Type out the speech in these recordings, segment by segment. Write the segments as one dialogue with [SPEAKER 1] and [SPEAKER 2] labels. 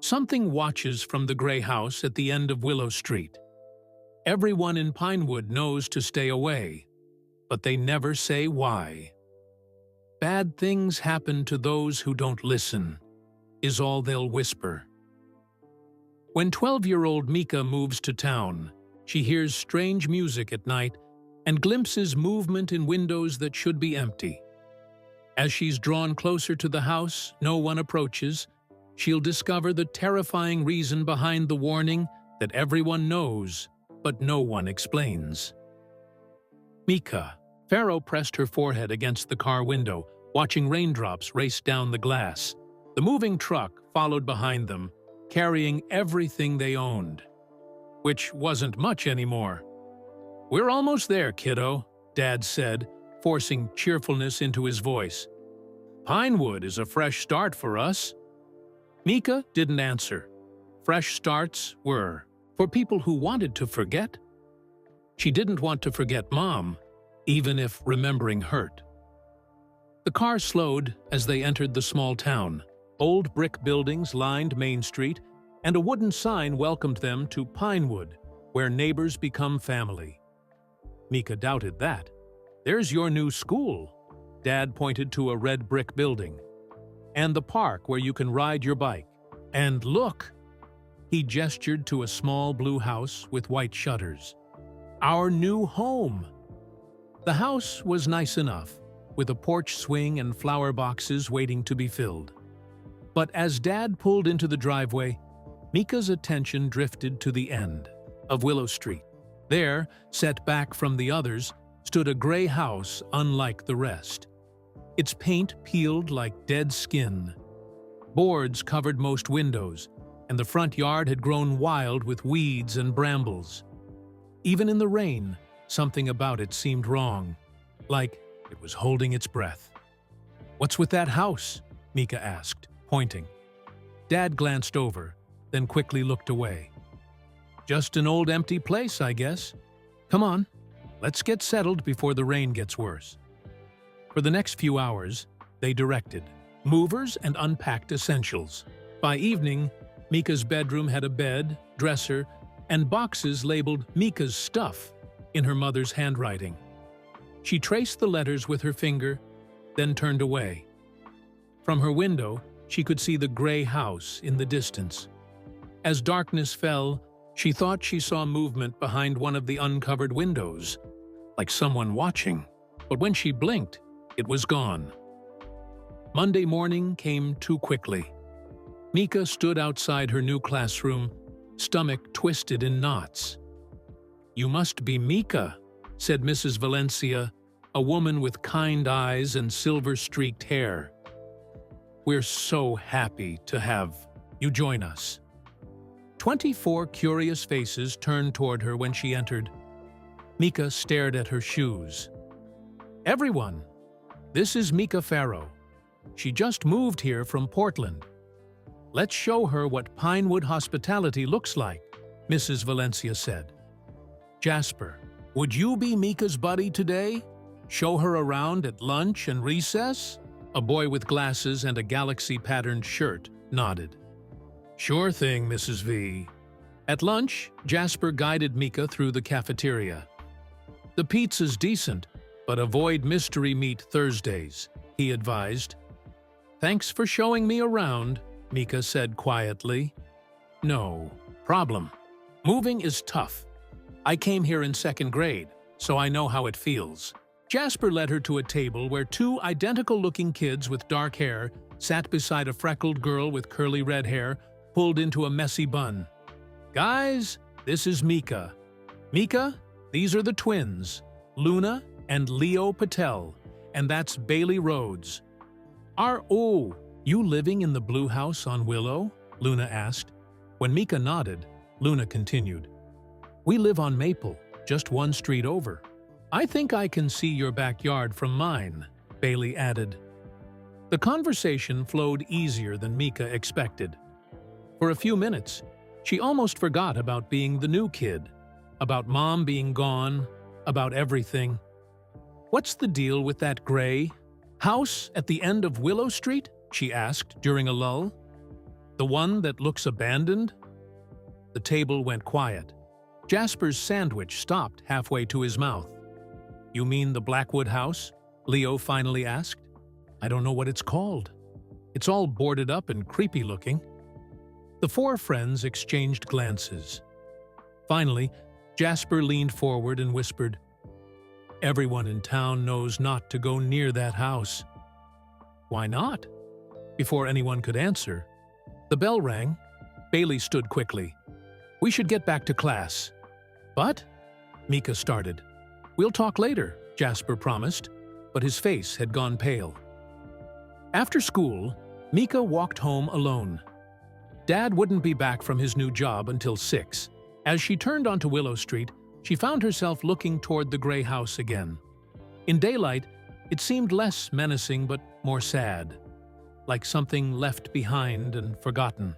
[SPEAKER 1] Something watches from the gray house at the end of Willow Street. Everyone in Pinewood knows to stay away, but they never say why. Bad things happen to those who don't listen, is all they'll whisper. When 12-year-old Mika moves to town, she hears strange music at night and glimpses movement in windows that should be empty. As she's drawn closer to the house no one approaches, she'll discover the terrifying reason behind the warning that everyone knows, but no one explains. Mika. Pharaoh pressed her forehead against the car window, watching raindrops race down the glass. The moving truck followed behind them, carrying everything they owned. Which wasn't much anymore. "We're almost there, kiddo," Dad said, forcing cheerfulness into his voice. "Pinewood is a fresh start for us." Mika didn't answer. Fresh starts were for people who wanted to forget. She didn't want to forget Mom, even if remembering hurt. The car slowed as they entered the small town. Old brick buildings lined Main Street, and a wooden sign welcomed them to Pinewood, where neighbors become family. Mika doubted that. "There's your new school." Dad pointed to a red brick building. "And the park where you can ride your bike. And look!" He gestured to a small blue house with white shutters. "Our new home!" The house was nice enough, with a porch swing and flower boxes waiting to be filled. But as Dad pulled into the driveway, Mika's attention drifted to the end of Willow Street. There, set back from the others, stood a gray house unlike the rest. Its paint peeled like dead skin. Boards covered most windows, and the front yard had grown wild with weeds and brambles. Even in the rain, something about it seemed wrong, like it was holding its breath. "What's with that house?" Mika asked, pointing. Dad glanced over, then quickly looked away. "Just an old empty place, I guess. Come on, let's get settled before the rain gets worse." For the next few hours, they directed movers and unpacked essentials. By evening, Mika's bedroom had a bed, dresser, and boxes labeled Mika's stuff in her mother's handwriting. She traced the letters with her finger, then turned away. From her window, she could see the gray house in the distance. As darkness fell, she thought she saw movement behind one of the uncovered windows, like someone watching. But when she blinked, it was gone. Monday morning came too quickly. Mika stood outside her new classroom, stomach twisted in knots. "You must be Mika," said Mrs. Valencia, a woman with kind eyes and silver-streaked hair. "We're so happy to have you join us." 24 curious faces turned toward her when she entered. Mika stared at her shoes. "Everyone, this is Mika Pharaoh. She just moved here from Portland. Let's show her what Pinewood hospitality looks like," Mrs. Valencia said. "Jasper, would you be Mika's buddy today? Show her around at lunch and recess?" A boy with glasses and a galaxy-patterned shirt nodded. "Sure thing, Mrs. V." At lunch, Jasper guided Mika through the cafeteria. "The pizza's decent, but avoid mystery meat Thursdays," he advised. "Thanks for showing me around," Mika said quietly. "No problem. Moving is tough. I came here in second grade, so I know how it feels." Jasper led her to a table where two identical-looking kids with dark hair sat beside a freckled girl with curly red hair pulled into a messy bun. "Guys, this is Mika. Mika, these are the twins, Luna and Leo Patel, and that's Bailey Rhodes." "Oh, you living in the blue house on Willow?" Luna asked. When Mika nodded, Luna continued. "We live on Maple, just one street over. I think I can see your backyard from mine," Bailey added. The conversation flowed easier than Mika expected. For a few minutes, she almost forgot about being the new kid, about Mom being gone, about everything. "What's the deal with that gray house at the end of Willow Street?" she asked during a lull. The one that looks abandoned? The table went quiet. Jasper's sandwich stopped halfway to his mouth. You mean the Blackwood house? Leo finally asked. I don't know what it's called. It's all boarded up and creepy looking. The four friends exchanged glances. Finally, Jasper leaned forward and whispered, Everyone in town knows not to go near that house. Why not? Before anyone could answer, the bell rang. Bailey stood quickly. We should get back to class. But? Mika started. We'll talk later, Jasper promised, but his face had gone pale. After school, Mika walked home alone. Dad wouldn't be back from his new job until 6. As she turned onto Willow Street, she found herself looking toward the gray house again. In daylight, it seemed less menacing but more sad, like something left behind and forgotten.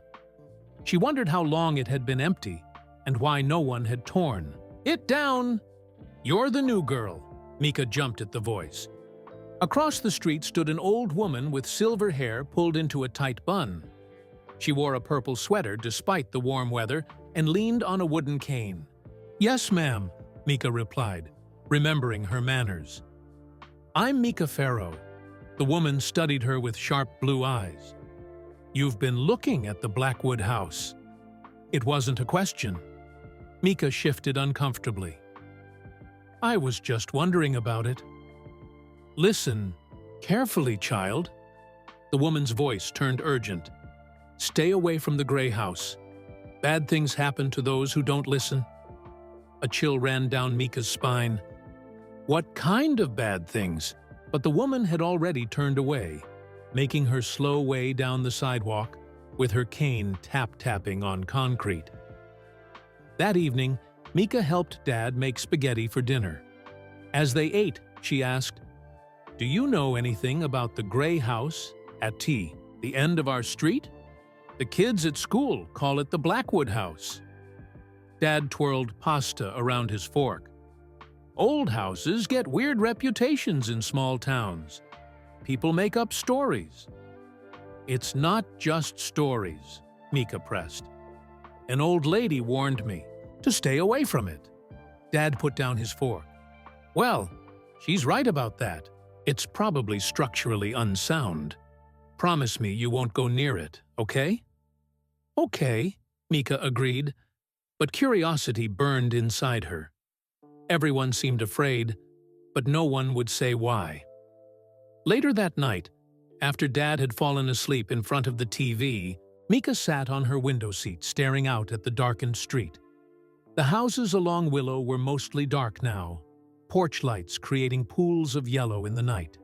[SPEAKER 1] She wondered how long it had been empty and why no one had torn it down. You're the new girl, Mika jumped at the voice. Across the street stood an old woman with silver hair pulled into a tight bun. She wore a purple sweater despite the warm weather and leaned on a wooden cane. Yes, ma'am, Mika replied, remembering her manners. I'm Mika Farrow. The woman studied her with sharp blue eyes. You've been looking at the Blackwood house. It wasn't a question. Mika shifted uncomfortably. I was just wondering about it. Listen, carefully, child. The woman's voice turned urgent. Stay away from the gray house. Bad things happen to those who don't listen. A chill ran down Mika's spine. What kind of bad things? But the woman had already turned away, making her slow way down the sidewalk with her cane tap-tapping on concrete. That evening, Mika helped Dad make spaghetti for dinner. As they ate, she asked, Do you know anything about the gray house at T, the end of our street? The kids at school call it the Blackwood house. Dad twirled pasta around his fork. Old houses get weird reputations in small towns. People make up stories. It's not just stories, Mika pressed. An old lady warned me to stay away from it. Dad put down his fork. Well, she's right about that. It's probably structurally unsound. Promise me you won't go near it, okay? Okay, Mika agreed, but curiosity burned inside her. Everyone seemed afraid, but no one would say why. Later that night, after Dad had fallen asleep in front of the TV, Mika sat on her window seat staring out at the darkened street. The houses along Willow were mostly dark now, porch lights creating pools of yellow in the night.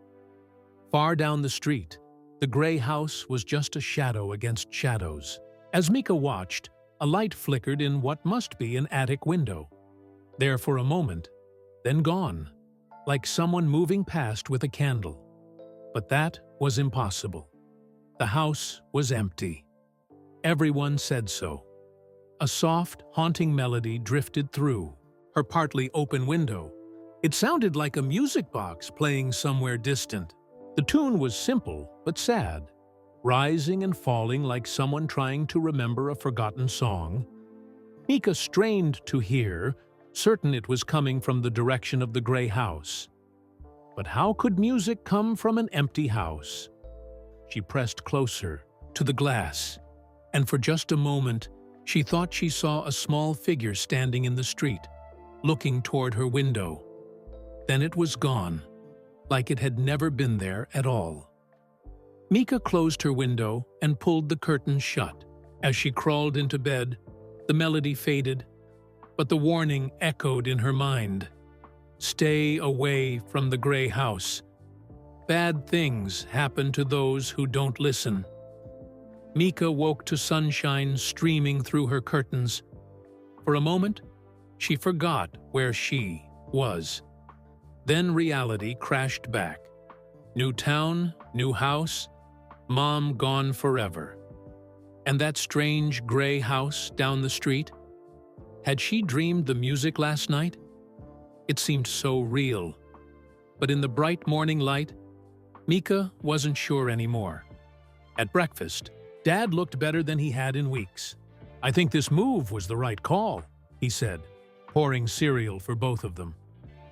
[SPEAKER 1] Far down the street, the gray house was just a shadow against shadows. As Mika watched, a light flickered in what must be an attic window. There for a moment, then gone, like someone moving past with a candle. But that was impossible. The house was empty. Everyone said so. A soft, haunting melody drifted through her partly open window. It sounded like a music box playing somewhere distant. The tune was simple but sad, rising and falling like someone trying to remember a forgotten song. Mika strained to hear, certain it was coming from the direction of the gray house. But how could music come from an empty house? She pressed closer to the glass, and for just a moment, she thought she saw a small figure standing in the street, looking toward her window. Then it was gone, like it had never been there at all. Mika closed her window and pulled the curtains shut. As she crawled into bed, the melody faded, but the warning echoed in her mind. Stay away from the gray house. Bad things happen to those who don't listen. Mika woke to sunshine streaming through her curtains. For a moment, she forgot where she was. Then reality crashed back. New town, new house, Mom gone forever. And that strange gray house down the street? Had she dreamed the music last night? It seemed so real. But in the bright morning light, Mika wasn't sure anymore. At breakfast, Dad looked better than he had in weeks. "I think this move was the right call," he said, pouring cereal for both of them.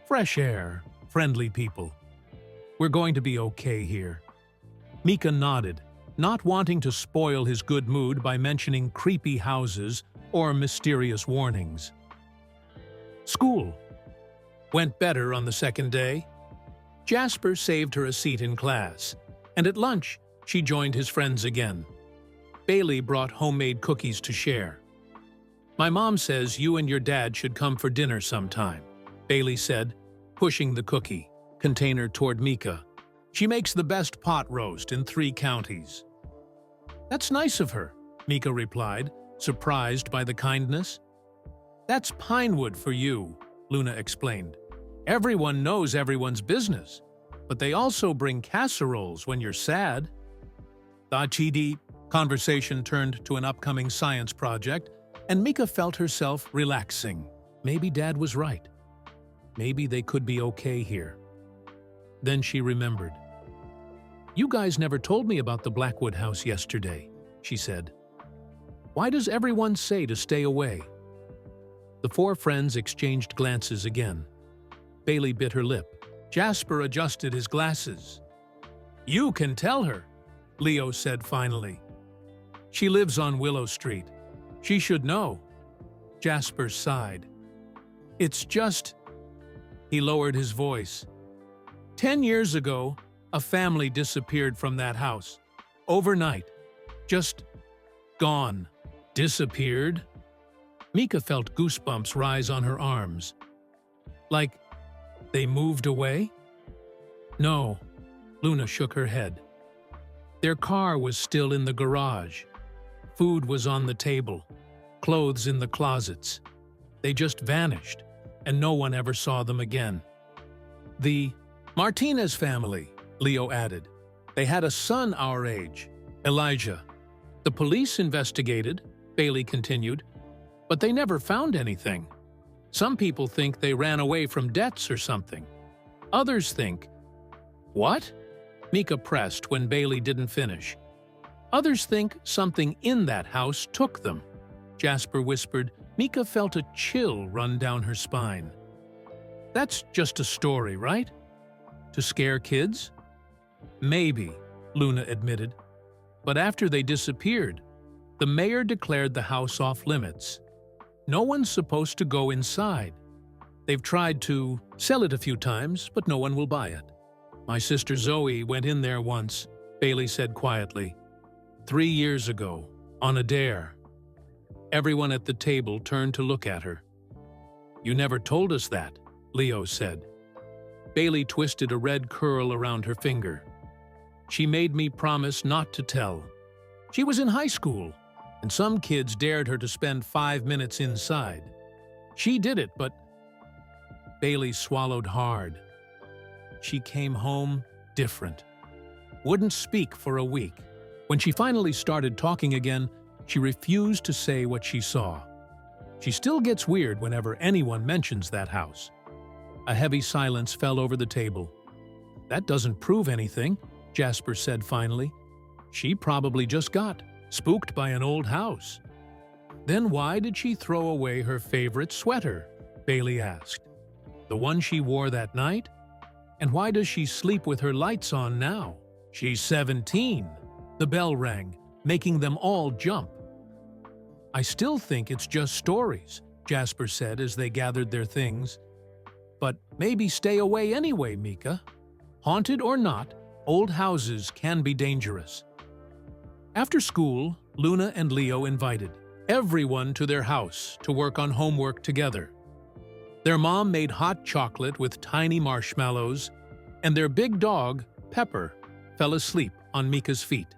[SPEAKER 1] "Fresh air, friendly people. We're going to be okay here." Mika nodded, not wanting to spoil his good mood by mentioning creepy houses or mysterious warnings. School went better on the second day. Jasper saved her a seat in class, and at lunch, she joined his friends again. Bailey brought homemade cookies to share. "My mom says you and your dad should come for dinner sometime," Bailey said, pushing the cookie container toward Mika. "She makes the best pot roast in 3 counties." "That's nice of her," Mika replied, surprised by the kindness. "That's Pinewood for you," Luna explained. "Everyone knows everyone's business, but they also bring casseroles when you're sad." The Chidi conversation turned to an upcoming science project, and Mika felt herself relaxing. Maybe Dad was right. Maybe they could be okay here. Then she remembered. "You guys never told me about the Blackwood house yesterday," she said. "Why does everyone say to stay away?" The 4 friends exchanged glances again. Bailey bit her lip. Jasper adjusted his glasses. "You can tell her," Leo said finally. "She lives on Willow Street. She should know." Jasper sighed. "It's just—" He lowered his voice. 10 years ago, a family disappeared from that house. Overnight. Just gone. Disappeared? Mika felt goosebumps rise on her arms. Like they moved away? No. Luna shook her head. Their car was still in the garage. Food was on the table. Clothes in the closets. They just vanished, and no one ever saw them again. The Martinez family, Leo added. They had a son our age, Elijah. The police investigated, Bailey continued, but they never found anything. Some people think they ran away from debts or something. Others think, what? Mika pressed when Bailey didn't finish. Others think something in that house took them. Jasper whispered. Mika felt a chill run down her spine. That's just a story, right? To scare kids? Maybe, Luna admitted. But after they disappeared, the mayor declared the house off limits. No one's supposed to go inside. They've tried to sell it a few times, but no one will buy it. My sister Zoe went in there once, Bailey said quietly. 3 years ago, on a dare. Everyone at the table turned to look at her. You never told us that, Leo said. Bailey twisted a red curl around her finger. She made me promise not to tell. She was in high school, and some kids dared her to spend 5 minutes inside. She did it, but... Bailey swallowed hard. She came home different. Wouldn't speak for a week. When she finally started talking again, she refused to say what she saw. She still gets weird whenever anyone mentions that house. A heavy silence fell over the table. That doesn't prove anything, Jasper said finally. She probably just got spooked by an old house. Then why did she throw away her favorite sweater? Bailey asked. The one she wore that night? And why does she sleep with her lights on now? She's 17. The bell rang, making them all jump. I still think it's just stories, Jasper said as they gathered their things. But maybe stay away anyway, Mika. Haunted or not, old houses can be dangerous. After school, Luna and Leo invited everyone to their house to work on homework together. Their mom made hot chocolate with tiny marshmallows, and their big dog, Pepper, fell asleep on Mika's feet.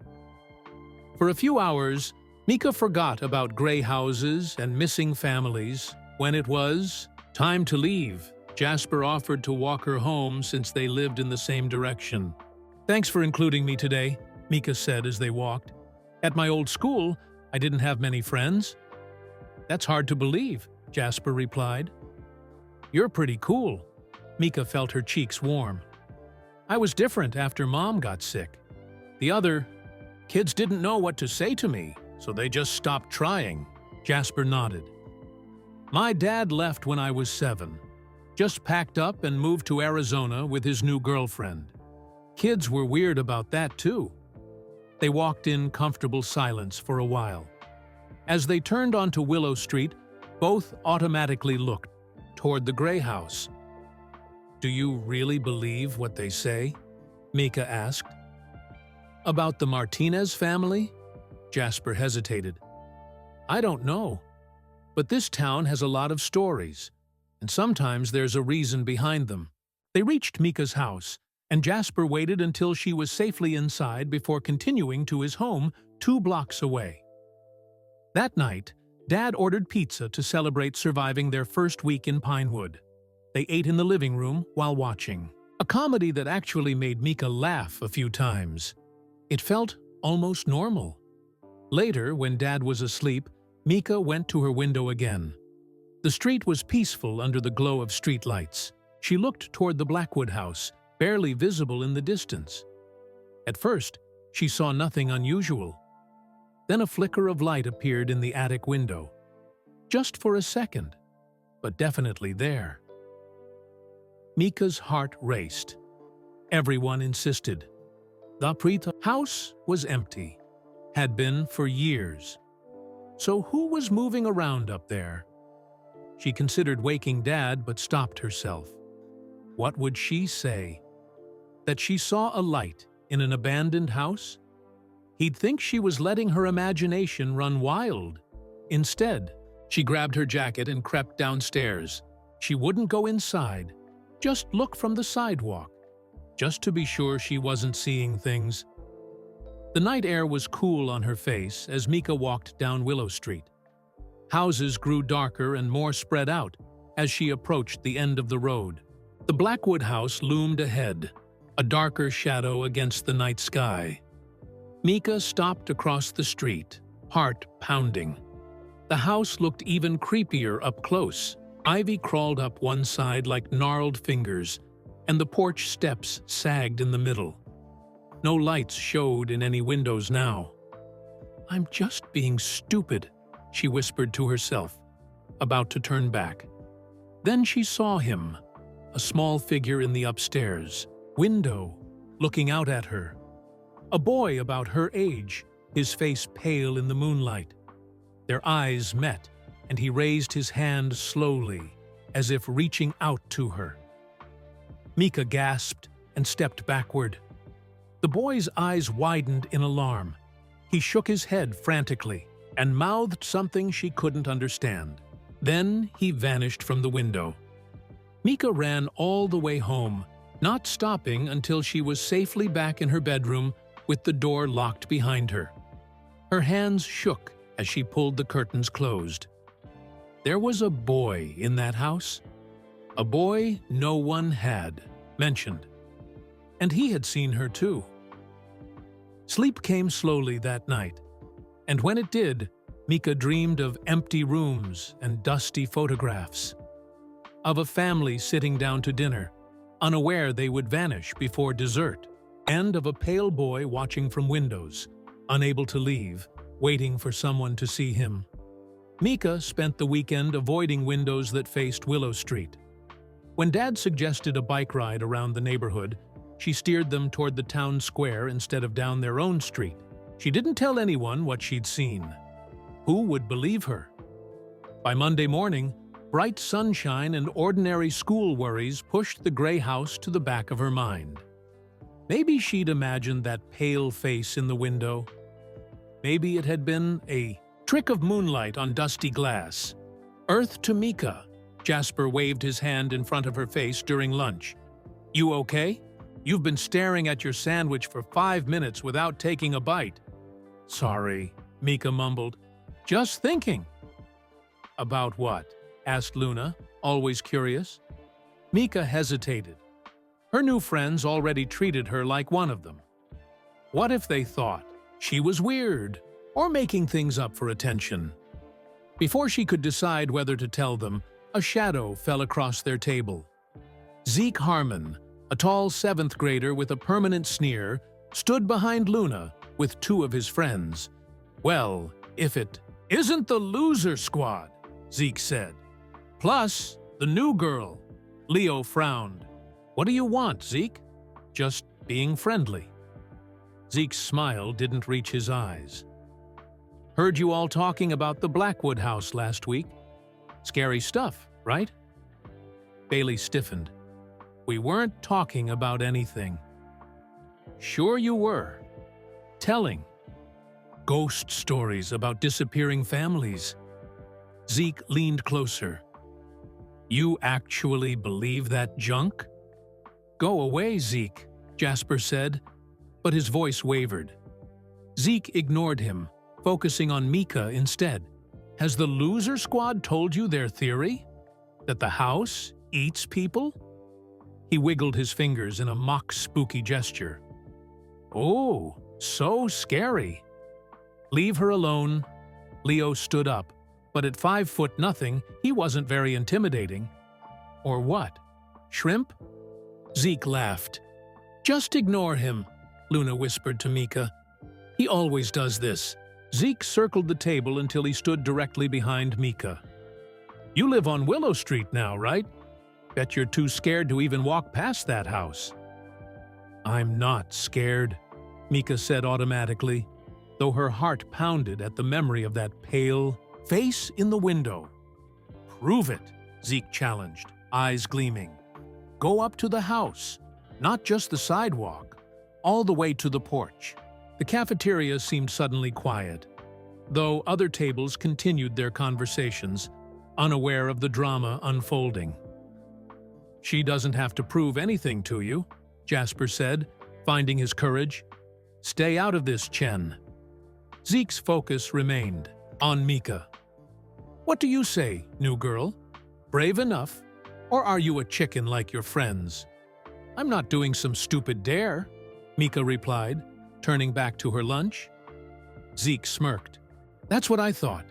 [SPEAKER 1] For a few hours, Mika forgot about gray houses and missing families. When it was time to leave, Jasper offered to walk her home since they lived in the same direction. Thanks for including me today, Mika said as they walked. At my old school, I didn't have many friends. That's hard to believe, Jasper replied. You're pretty cool. Mika felt her cheeks warm. I was different after Mom got sick. The other Kids didn't know what to say to me, so they just stopped trying. Jasper nodded. My dad left when I was 7. Just packed up and moved to Arizona with his new girlfriend. Kids were weird about that too. They walked in comfortable silence for a while. As they turned onto Willow Street, both automatically looked toward the Gray house. Do you really believe what they say? Mika asked. About the Martinez family? Jasper hesitated. I don't know, but this town has a lot of stories, and sometimes there's a reason behind them. They reached Mika's house, and Jasper waited until she was safely inside before continuing to his home 2 blocks away. That night, Dad ordered pizza to celebrate surviving their first week in Pinewood. They ate in the living room while watching a comedy that actually made Mika laugh a few times. It felt almost normal. Later, when Dad was asleep, Mika went to her window again. The street was peaceful under the glow of streetlights. She looked toward the Blackwood house, barely visible in the distance. At first, she saw nothing unusual. Then a flicker of light appeared in the attic window. Just for a second, but definitely there. Mika's heart raced. Everyone insisted. The Preeta house was empty. Had been for years. So who was moving around up there? She considered waking Dad but stopped herself. What would she say? That she saw a light in an abandoned house? He'd think she was letting her imagination run wild. Instead, she grabbed her jacket and crept downstairs. She wouldn't go inside, just look from the sidewalk, just to be sure she wasn't seeing things. The night air was cool on her face as Mika walked down Willow Street. Houses grew darker and more spread out as she approached the end of the road. The Blackwood house loomed ahead, a darker shadow against the night sky. Mika stopped across the street, heart pounding. The house looked even creepier up close. Ivy crawled up one side like gnarled fingers, and the porch steps sagged in the middle. No lights showed in any windows now. I'm just being stupid, she whispered to herself, about to turn back. Then she saw him, a small figure in the upstairs window, looking out at her. A boy about her age, his face pale in the moonlight. Their eyes met, and he raised his hand slowly, as if reaching out to her. Mika gasped and stepped backward. The boy's eyes widened in alarm. He shook his head frantically and mouthed something she couldn't understand. Then he vanished from the window. Mika ran all the way home, not stopping until she was safely back in her bedroom with the door locked behind her. Her hands shook as she pulled the curtains closed. There was a boy in that house. A boy no one had mentioned. And he had seen her too. Sleep came slowly that night, and when it did, Mika dreamed of empty rooms and dusty photographs. Of a family sitting down to dinner, unaware they would vanish before dessert, and of a pale boy watching from windows, unable to leave, waiting for someone to see him. Mika spent the weekend avoiding windows that faced Willow Street. When Dad suggested a bike ride around the neighborhood, she steered them toward the town square instead of down their own street. She didn't tell anyone what she'd seen. Who would believe her? By Monday morning, bright sunshine and ordinary school worries pushed the gray house to the back of her mind. Maybe she'd imagined that pale face in the window. Maybe it had been a trick of moonlight on dusty glass. Earth to Mika. Jasper waved his hand in front of her face during lunch. You okay? You've been staring at your sandwich for 5 minutes without taking a bite. Sorry, Mika mumbled. Just thinking. About what? Asked Luna, always curious. Mika hesitated. Her new friends already treated her like one of them. What if they thought she was weird or making things up for attention? Before she could decide whether to tell them, a shadow fell across their table. Zeke Harmon, a tall 7th grader with a permanent sneer, stood behind Luna, with two of his friends. "Well, if it isn't the loser squad," Zeke said. "Plus, the new girl." Leo frowned. "What do you want, Zeke?" "Just being friendly." Zeke's smile didn't reach his eyes. "Heard you all talking about the Blackwood house last week. Scary stuff, right?" Bailey stiffened. "We weren't talking about anything." "Sure you were. Telling ghost stories about disappearing families." Zeke leaned closer. "You actually believe that junk?" "Go away, Zeke," Jasper said, but his voice wavered. Zeke ignored him, focusing on Mika instead. "Has the loser squad told you their theory? That the house eats people?" He wiggled his fingers in a mock spooky gesture. "Oh, so scary." "Leave her alone." Leo stood up, but at 5'0", he wasn't very intimidating. "Or what? Shrimp?" Zeke laughed. "Just ignore him," Luna whispered to Mika. "He always does this." Zeke circled the table until he stood directly behind Mika. "You live on Willow Street now, right? Bet you're too scared to even walk past that house." "I'm not scared," Mika said automatically, though her heart pounded at the memory of that pale face in the window. "Prove it," Zeke challenged, eyes gleaming. "Go up to the house, not just the sidewalk, all the way to the porch." The cafeteria seemed suddenly quiet, though other tables continued their conversations, unaware of the drama unfolding. "She doesn't have to prove anything to you," Jasper said, finding his courage. "Stay out of this, Chen." Zeke's focus remained on Mika. "What do you say, new girl? Brave enough? Or are you a chicken like your friends?" "I'm not doing some stupid dare," Mika replied, turning back to her lunch. Zeke smirked. "That's what I thought.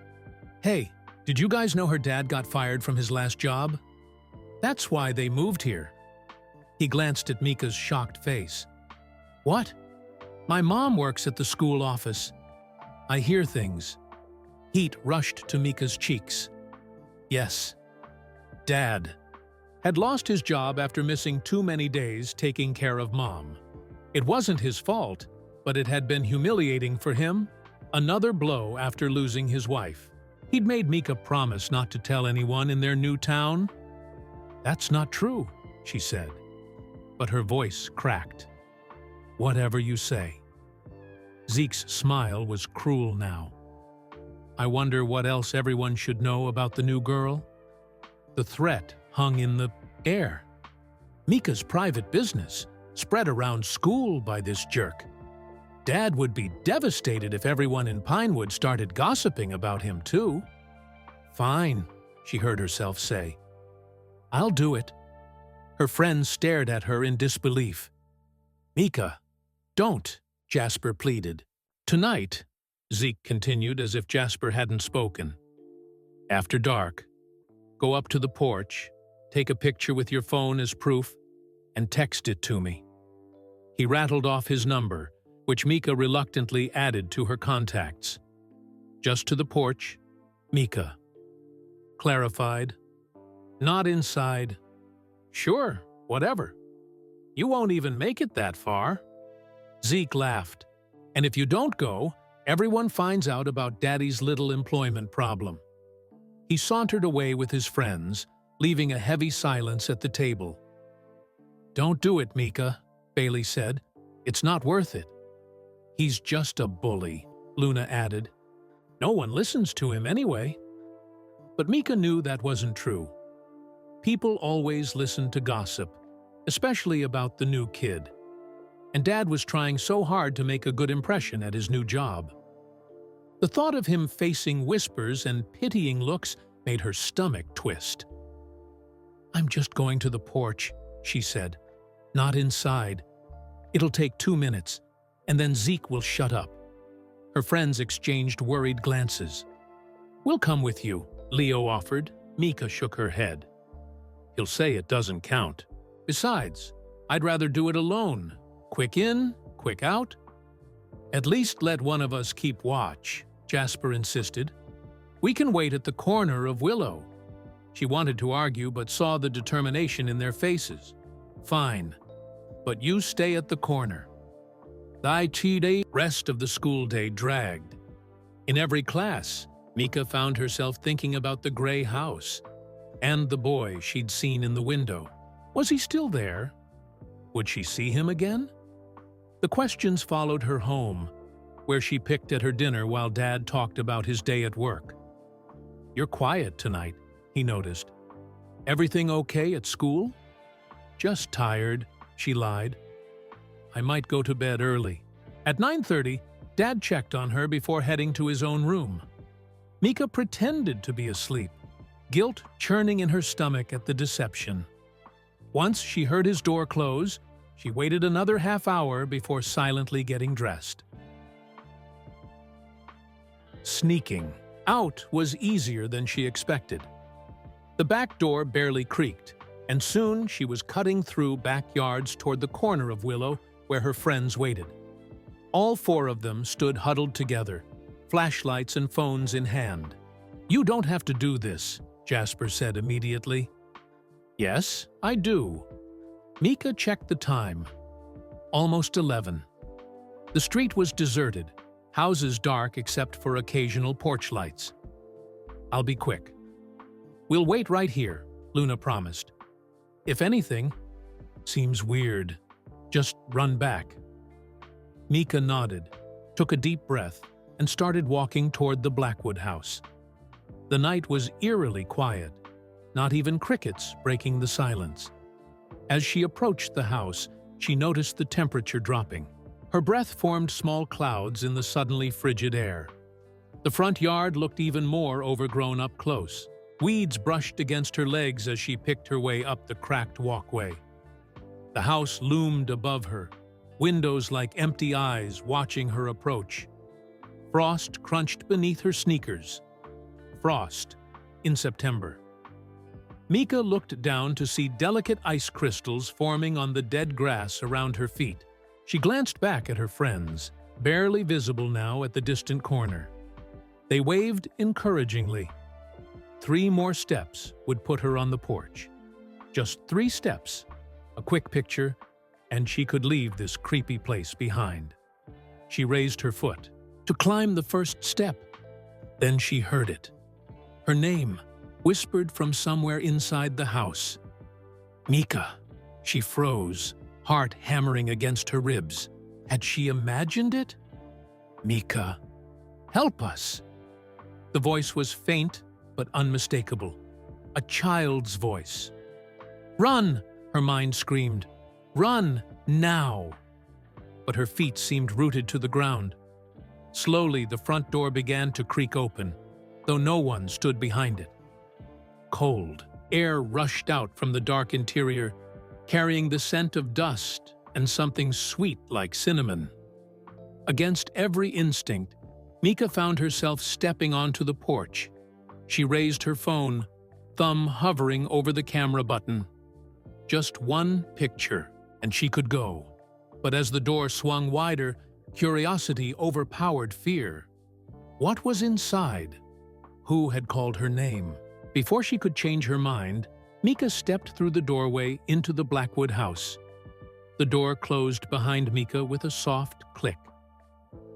[SPEAKER 1] Hey, did you guys know her dad got fired from his last job? That's why they moved here." He glanced at Mika's shocked face. "What?" "My mom works at the school office. I hear things." Heat rushed to Mika's cheeks. Yes. Dad had lost his job after missing too many days taking care of Mom. It wasn't his fault, but it had been humiliating for him, another blow after losing his wife. He'd made Mika promise not to tell anyone in their new town. "That's not true," she said, but her voice cracked. "Whatever you say." Zeke's smile was cruel now. "I wonder what else everyone should know about the new girl?" The threat hung in the air. Mika's private business, spread around school by this jerk. Dad would be devastated if everyone in Pinewood started gossiping about him too. "Fine," she heard herself say. "I'll do it." Her friends stared at her in disbelief. "Mika, don't," Jasper pleaded. "Tonight," Zeke continued as if Jasper hadn't spoken. "After dark, go up to the porch, take a picture with your phone as proof, and text it to me." He rattled off his number, which Mika reluctantly added to her contacts. "Just to the porch, Mika." Clarified. "Not inside." "Sure, whatever. You won't even make it that far." Zeke laughed. "And if you don't go, everyone finds out about Daddy's little employment problem." He sauntered away with his friends, leaving a heavy silence at the table. "Don't do it, Mika," Bailey said. "It's not worth it." "He's just a bully," Luna added. "No one listens to him anyway." But Mika knew that wasn't true. People always listened to gossip, especially about the new kid. And Dad was trying so hard to make a good impression at his new job. The thought of him facing whispers and pitying looks made her stomach twist. "I'm just going to the porch," she said. "Not inside. It'll take 2 minutes, and then Zeke will shut up." Her friends exchanged worried glances. "We'll come with you," Leo offered. Mika shook her head. "He'll say it doesn't count. Besides, I'd rather do it alone. Quick in, quick out." At least let one of us keep watch, Jasper insisted. We can wait at the corner of Willow. She wanted to argue but saw the determination in their faces. Fine, but you stay at the corner. The rest of the school day dragged. In every class, Mika found herself thinking about the gray house and the boy she'd seen in the window. Was he still there? Would she see him again? The questions followed her home, where she picked at her dinner while Dad talked about his day at work. "You're quiet tonight," he noticed. "Everything okay at school?" "Just tired," she lied. "I might go to bed early." At 9:30, Dad checked on her before heading to his own room. Mika pretended to be asleep, guilt churning in her stomach at the deception. Once she heard his door close, she waited another half-hour before silently getting dressed. Sneaking out was easier than she expected. The back door barely creaked, and soon she was cutting through backyards toward the corner of Willow where her friends waited. All four of them stood huddled together, flashlights and phones in hand. "You don't have to do this," Jasper said immediately. "Yes, I do." Mika checked the time. Almost 11. The street was deserted, houses dark except for occasional porch lights. "I'll be quick." "We'll wait right here," Luna promised. "If anything seems weird, just run back." Mika nodded, took a deep breath, and started walking toward the Blackwood house. The night was eerily quiet, not even crickets breaking the silence. As she approached the house, she noticed the temperature dropping. Her breath formed small clouds in the suddenly frigid air. The front yard looked even more overgrown up close. Weeds brushed against her legs as she picked her way up the cracked walkway. The house loomed above her, windows like empty eyes watching her approach. Frost crunched beneath her sneakers. Frost in September. Mika looked down to see delicate ice crystals forming on the dead grass around her feet. She glanced back at her friends, barely visible now at the distant corner. They waved encouragingly. 3 more steps would put her on the porch. Just 3 steps, a quick picture, and she could leave this creepy place behind. She raised her foot to climb the first step. Then she heard it. Her name, whispered from somewhere inside the house. "Mika." She froze, heart hammering against her ribs. Had she imagined it? "Mika, help us." The voice was faint but unmistakable. A child's voice. "Run!" her mind screamed. "Run, now!" But her feet seemed rooted to the ground. Slowly, the front door began to creak open, though no one stood behind it. Cold air rushed out from the dark interior, carrying the scent of dust and something sweet like cinnamon. Against every instinct, Mika found herself stepping onto the porch. She raised her phone, thumb hovering over the camera button. Just one picture, and she could go. But as the door swung wider, curiosity overpowered fear. What was inside? Who had called her name? Before she could change her mind, Mika stepped through the doorway into the Blackwood house. The door closed behind Mika with a soft click.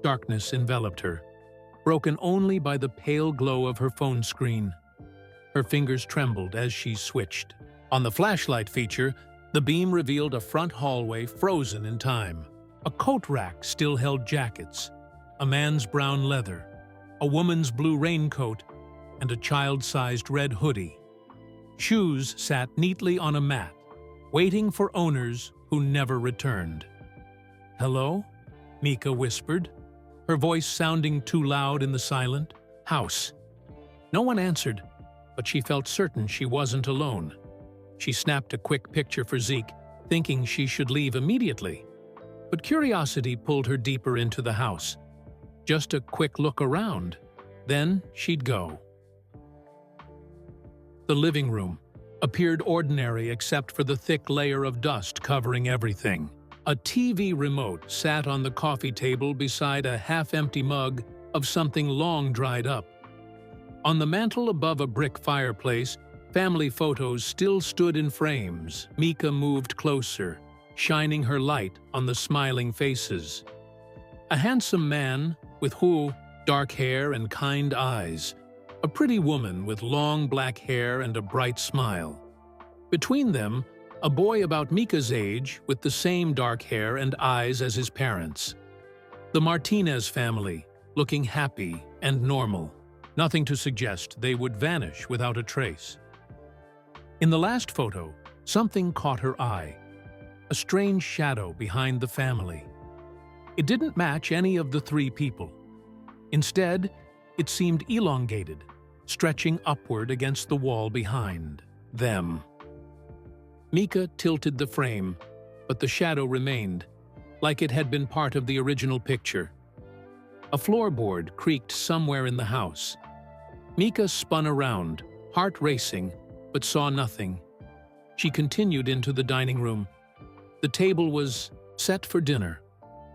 [SPEAKER 1] Darkness enveloped her, broken only by the pale glow of her phone screen. Her fingers trembled as she switched. On the flashlight feature, the beam revealed a front hallway frozen in time. A coat rack still held jackets, a man's brown leather, a woman's blue raincoat, and a child-sized red hoodie. Shoes sat neatly on a mat, waiting for owners who never returned. "Hello?" Mika whispered, her voice sounding too loud in the silent house. No one answered, but she felt certain she wasn't alone. She snapped a quick picture for Zeke, thinking she should leave immediately. But curiosity pulled her deeper into the house. Just a quick look around, then she'd go. The living room appeared ordinary except for the thick layer of dust covering everything. A TV remote sat on the coffee table beside a half-empty mug of something long dried up. On the mantel above a brick fireplace, family photos still stood in frames. Mika moved closer, shining her light on the smiling faces. A handsome man with dark hair and kind eyes. A pretty woman with long black hair and a bright smile. Between them, a boy about Mika's age with the same dark hair and eyes as his parents. The Martinez family, looking happy and normal. Nothing to suggest they would vanish without a trace. In the last photo, something caught her eye. A strange shadow behind the family. It didn't match any of the three people. Instead, it seemed elongated, stretching upward against the wall behind them. Mika tilted the frame, but the shadow remained, like it had been part of the original picture. A floorboard creaked somewhere in the house. Mika spun around, heart racing, but saw nothing. She continued into the dining room. The table was set for dinner.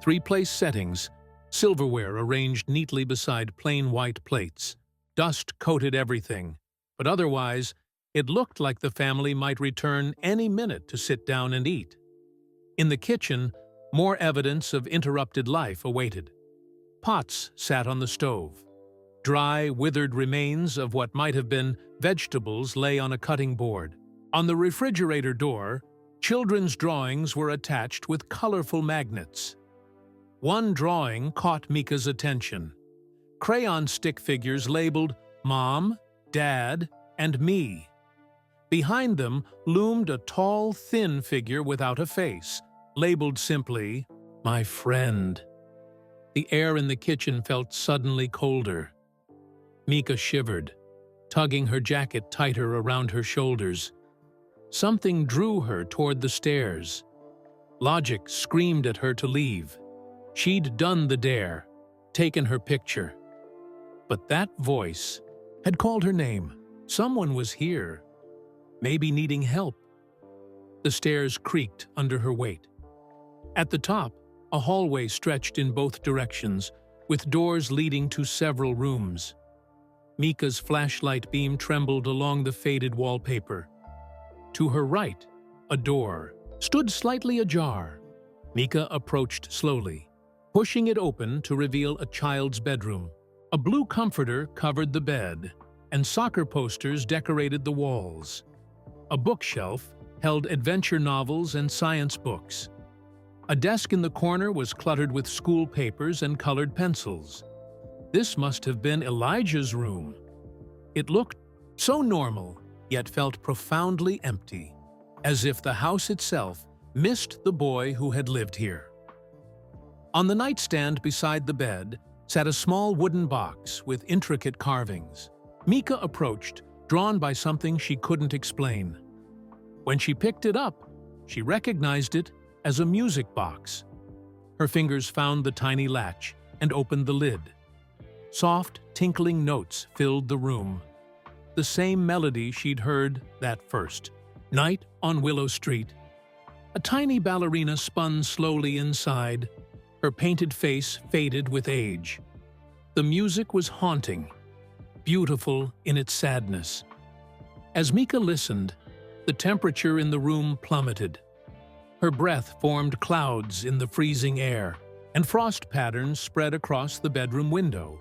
[SPEAKER 1] 3-place settings, silverware arranged neatly beside plain white plates. Dust coated everything, but otherwise, it looked like the family might return any minute to sit down and eat. In the kitchen, more evidence of interrupted life awaited. Pots sat on the stove. Dry, withered remains of what might have been vegetables lay on a cutting board. On the refrigerator door, children's drawings were attached with colorful magnets. One drawing caught Mika's attention. Crayon stick figures labeled Mom, Dad, and Me. Behind them loomed a tall, thin figure without a face, labeled simply, My Friend. The air in the kitchen felt suddenly colder. Mika shivered, tugging her jacket tighter around her shoulders. Something drew her toward the stairs. Logic screamed at her to leave. She'd done the dare, taken her picture. But that voice had called her name. Someone was here, maybe needing help. The stairs creaked under her weight. At the top, a hallway stretched in both directions, with doors leading to several rooms. Mika's flashlight beam trembled along the faded wallpaper. To her right, a door stood slightly ajar. Mika approached slowly, pushing it open to reveal a child's bedroom. A blue comforter covered the bed, and soccer posters decorated the walls. A bookshelf held adventure novels and science books. A desk in the corner was cluttered with school papers and colored pencils. This must have been Elijah's room. It looked so normal, yet felt profoundly empty, as if the house itself missed the boy who had lived here. On the nightstand beside the bed sat a small wooden box with intricate carvings. Mika approached, drawn by something she couldn't explain. When she picked it up, she recognized it as a music box. Her fingers found the tiny latch and opened the lid. Soft, tinkling notes filled the room. The same melody she'd heard that first night on Willow Street. A tiny ballerina spun slowly inside. Her painted face faded with age. The music was haunting, beautiful in its sadness. As Mika listened, the temperature in the room plummeted. Her breath formed clouds in the freezing air, and frost patterns spread across the bedroom window.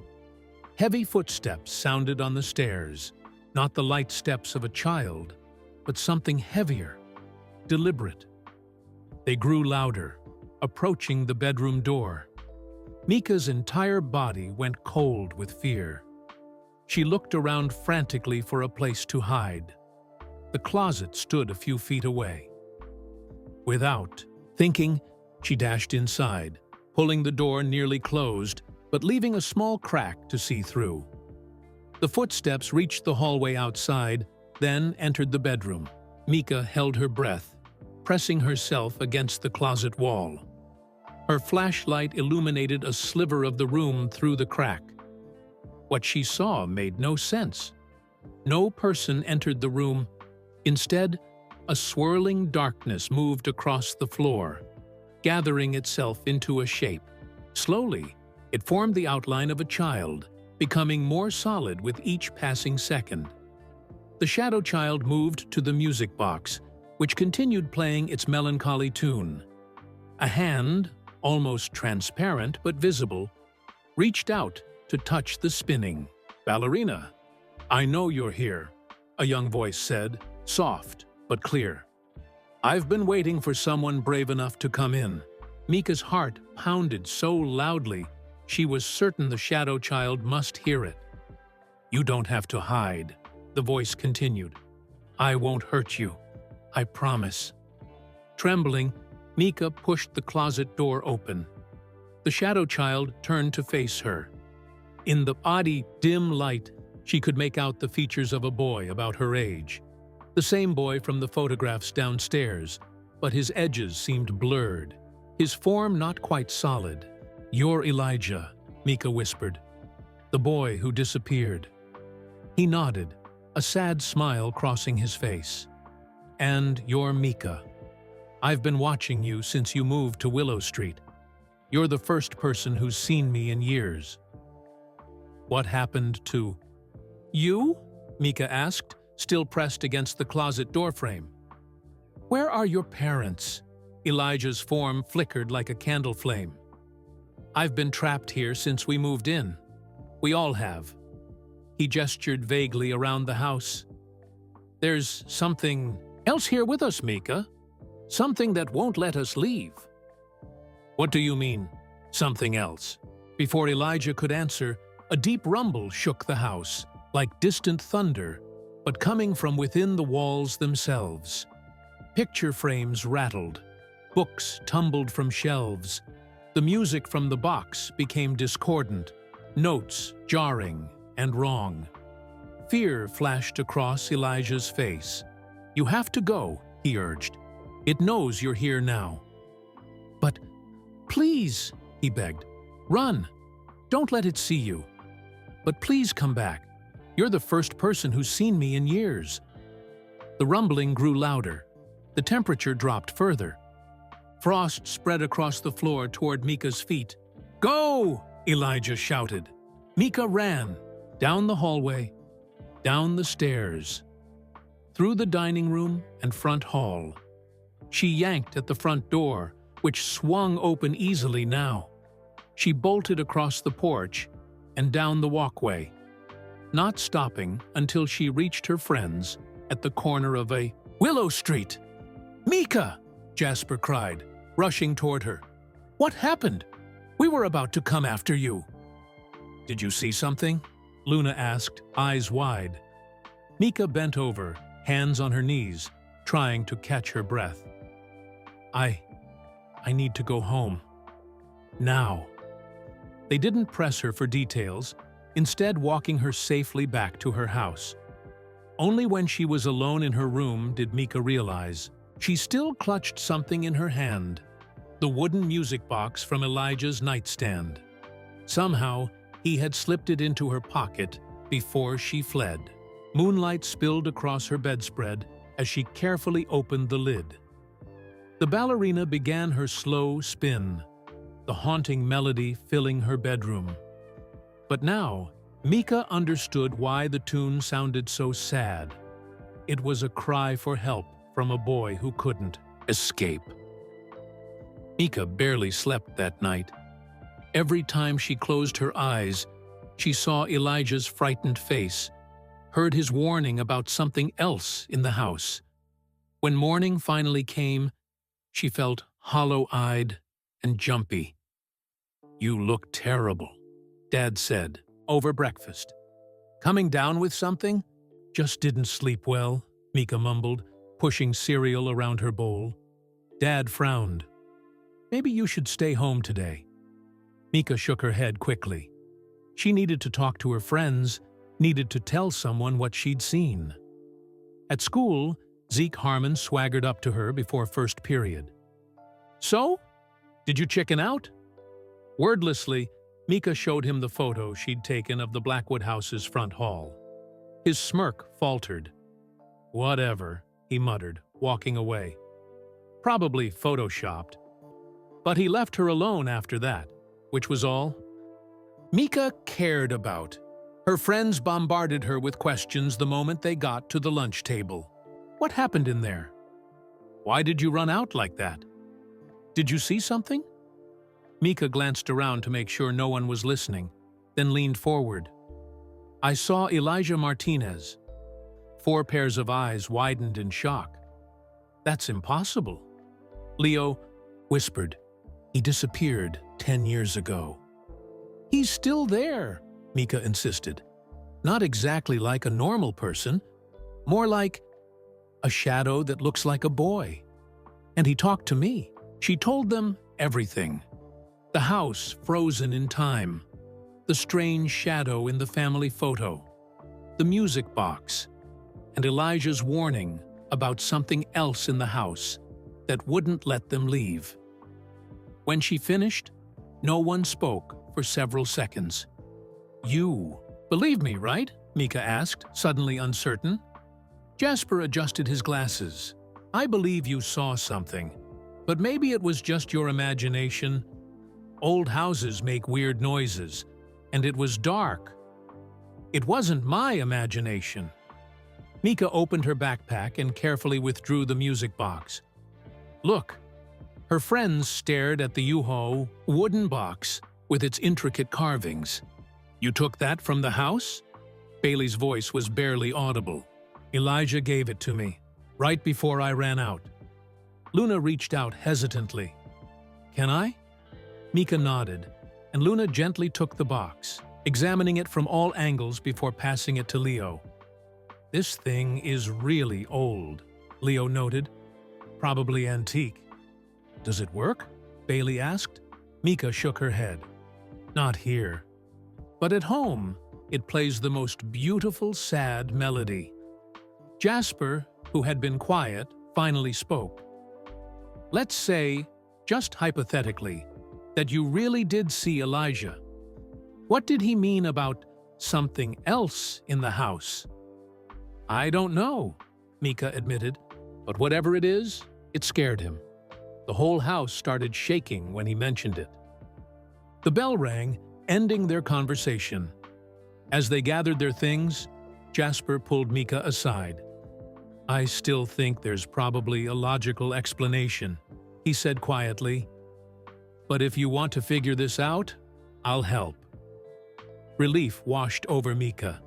[SPEAKER 1] Heavy footsteps sounded on the stairs, not the light steps of a child, but something heavier, deliberate. They grew louder, approaching the bedroom door. Mika's entire body went cold with fear. She looked around frantically for a place to hide. The closet stood a few feet away. Without thinking, she dashed inside, pulling the door nearly closed, but leaving a small crack to see through. The footsteps reached the hallway outside, then entered the bedroom. Mika held her breath, pressing herself against the closet wall. Her flashlight illuminated a sliver of the room through the crack. What she saw made no sense. No person entered the room. Instead, a swirling darkness moved across the floor. gathering itself into a shape. Slowly, it formed the outline of a child, becoming more solid with each passing second. The shadow child moved to the music box, which continued playing its melancholy tune. A hand, almost transparent but visible, reached out to touch the spinning. "Ballerina, I know you're here," a young voice said, soft but clear. "I've been waiting for someone brave enough to come in." Mika's heart pounded so loudly she was certain the shadow child must hear it. "You don't have to hide," the voice continued. "I won't hurt you. I promise." Trembling, Mika pushed the closet door open. The shadow child turned to face her. In the oddly dim light, she could make out the features of a boy about her age. The same boy from the photographs downstairs, but his edges seemed blurred, his form not quite solid. "You're Elijah," Mika whispered. "The boy who disappeared." He nodded, a sad smile crossing his face. "And you're Mika. I've been watching you since you moved to Willow Street. You're the first person who's seen me in years." "What happened to you?" Mika asked, still pressed against the closet doorframe. "Where are your parents?" Elijah's form flickered like a candle flame. "I've been trapped here since we moved in. We all have." He gestured vaguely around the house. "There's something else here with us, Mika. Something that won't let us leave." "What do you mean, something else?" Before Elijah could answer, a deep rumble shook the house, like distant thunder, but coming from within the walls themselves. Picture frames rattled, books tumbled from shelves. The music from the box became discordant, notes jarring and wrong. Fear flashed across Elijah's face. "You have to go," he urged. "It knows you're here now." "But please," he begged, "run. Don't let it see you. But please come back. You're the first person who's seen me in years." The rumbling grew louder. The temperature dropped further. Frost spread across the floor toward Mika's feet. "Go!" Elijah shouted. Mika ran, down the hallway, down the stairs, through the dining room and front hall. She yanked at the front door, which swung open easily now. She bolted across the porch and down the walkway, not stopping until she reached her friends at the corner of a Willow Street. "Mika!" Jasper cried, rushing toward her. "What happened? We were about to come after you." "Did you see something?" Luna asked, eyes wide. Mika bent over, hands on her knees, trying to catch her breath. I need to go home. Now." They didn't press her for details, instead walking her safely back to her house. Only when she was alone in her room did Mika realize she still clutched something in her hand, the wooden music box from Elijah's nightstand. Somehow, he had slipped it into her pocket before she fled. Moonlight spilled across her bedspread as she carefully opened the lid. The ballerina began her slow spin, the haunting melody filling her bedroom. But now, Mika understood why the tune sounded so sad. It was a cry for help from a boy who couldn't escape. Mika barely slept that night. Every time she closed her eyes, she saw Elijah's frightened face, heard his warning about something else in the house. When morning finally came, she felt hollow-eyed and jumpy. "You look terrible," Dad said, over breakfast. "Coming down with something?" "Just didn't sleep well," Mika mumbled, pushing cereal around her bowl. Dad frowned. "Maybe you should stay home today." Mika shook her head quickly. She needed to talk to her friends, needed to tell someone what she'd seen. At school, Zeke Harmon swaggered up to her before first period. "So? Did you chicken out?" Wordlessly, Mika showed him the photo she'd taken of the Blackwood house's front hall. His smirk faltered. "Whatever," he muttered, walking away. "Probably photoshopped." But he left her alone after that, which was all Mika cared about. Her friends bombarded her with questions the moment they got to the lunch table. What happened in there? Why did you run out like that? Did you see something? Mika glanced around to make sure no one was listening, then leaned forward. I saw Elijah Martinez. 4 pairs of eyes widened in shock. That's impossible. Leo whispered. He disappeared 10 years ago. He's still there, Mika insisted. Not exactly like a normal person, more like a shadow that looks like a boy. And he talked to me. She told them everything. The house frozen in time, the strange shadow in the family photo, the music box, and Elijah's warning about something else in the house that wouldn't let them leave. When she finished, no one spoke for several seconds. You believe me, right? Mika asked, suddenly uncertain. Jasper adjusted his glasses. I believe you saw something, but maybe it was just your imagination. Old houses make weird noises, and it was dark. It wasn't my imagination. Mika opened her backpack and carefully withdrew the music box. Look. Her friends stared at the U-Haul wooden box with its intricate carvings. You took that from the house? Bailey's voice was barely audible. Elijah gave it to me, right before I ran out. Luna reached out hesitantly. Can I? Mika nodded, and Luna gently took the box, examining it from all angles before passing it to Leo. This thing is really old, Leo noted. Probably antique. Does it work? Bailey asked. Mika shook her head. Not here. But at home, it plays the most beautiful, sad melody. Jasper, who had been quiet, finally spoke. Let's say, just hypothetically, that you really did see Elijah. What did he mean about something else in the house? I don't know, Mika admitted, but whatever it is, it scared him. The whole house started shaking when he mentioned it. The bell rang, ending their conversation. As they gathered their things, Jasper pulled Mika aside. I still think there's probably a logical explanation, he said quietly. But if you want to figure this out, I'll help. Relief washed over Mika.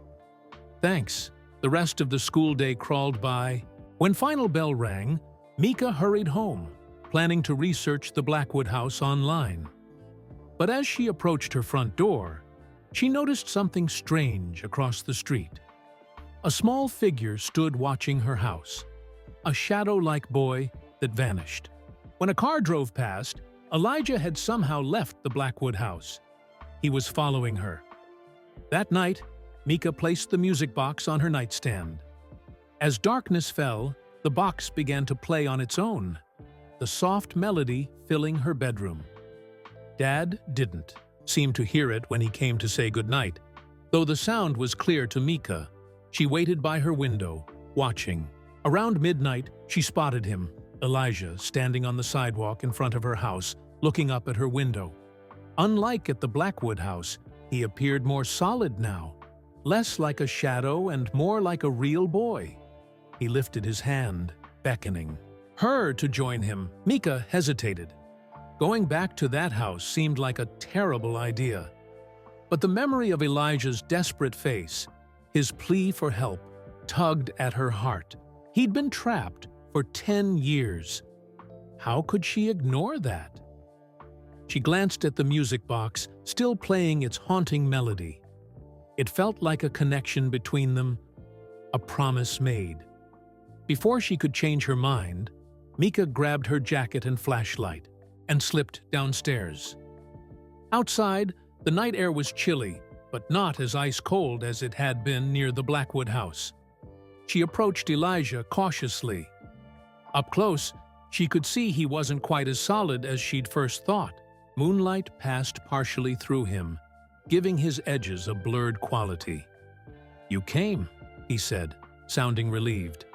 [SPEAKER 1] Thanks. The rest of the school day crawled by. When final bell rang, Mika hurried home, planning to research the Blackwood house online. But as she approached her front door, she noticed something strange across the street. A small figure stood watching her house, a shadow-like boy that vanished. When a car drove past, Elijah had somehow left the Blackwood house. He was following her. That night, Mika placed the music box on her nightstand. As darkness fell, the box began to play on its own, the soft melody filling her bedroom. Dad didn't seem to hear it when he came to say goodnight. Though the sound was clear to Mika, she waited by her window, watching. Around midnight, she spotted him, Elijah, standing on the sidewalk in front of her house, looking up at her window. Unlike at the Blackwood house, he appeared more solid now, less like a shadow and more like a real boy. He lifted his hand, beckoning her to join him. Mika hesitated. Going back to that house seemed like a terrible idea. But the memory of Elijah's desperate face, his plea for help, tugged at her heart. He'd been trapped for 10 years. How could she ignore that? She glanced at the music box, still playing its haunting melody. It felt like a connection between them, a promise made. Before she could change her mind, Mika grabbed her jacket and flashlight and slipped downstairs. Outside, the night air was chilly, but not as ice-cold as it had been near the Blackwood house. She approached Elijah cautiously. Up close, she could see he wasn't quite as solid as she'd first thought. Moonlight passed partially through him, giving his edges a blurred quality. "You came," he said, sounding relieved.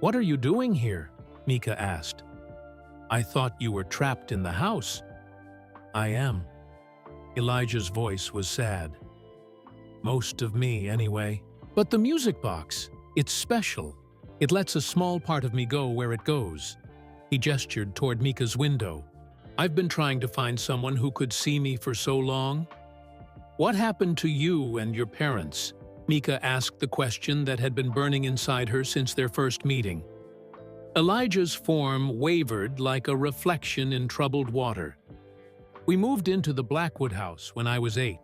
[SPEAKER 1] "What are you doing here?" Mika asked. I thought you were trapped in the house. I am. Elijah's voice was sad. Most of me, anyway. But the music box, it's special. It lets a small part of me go where it goes. He gestured toward Mika's window. I've been trying to find someone who could see me for so long. What happened to you and your parents? Mika asked the question that had been burning inside her since their first meeting. Elijah's form wavered like a reflection in troubled water. We moved into the Blackwood house when I was 8.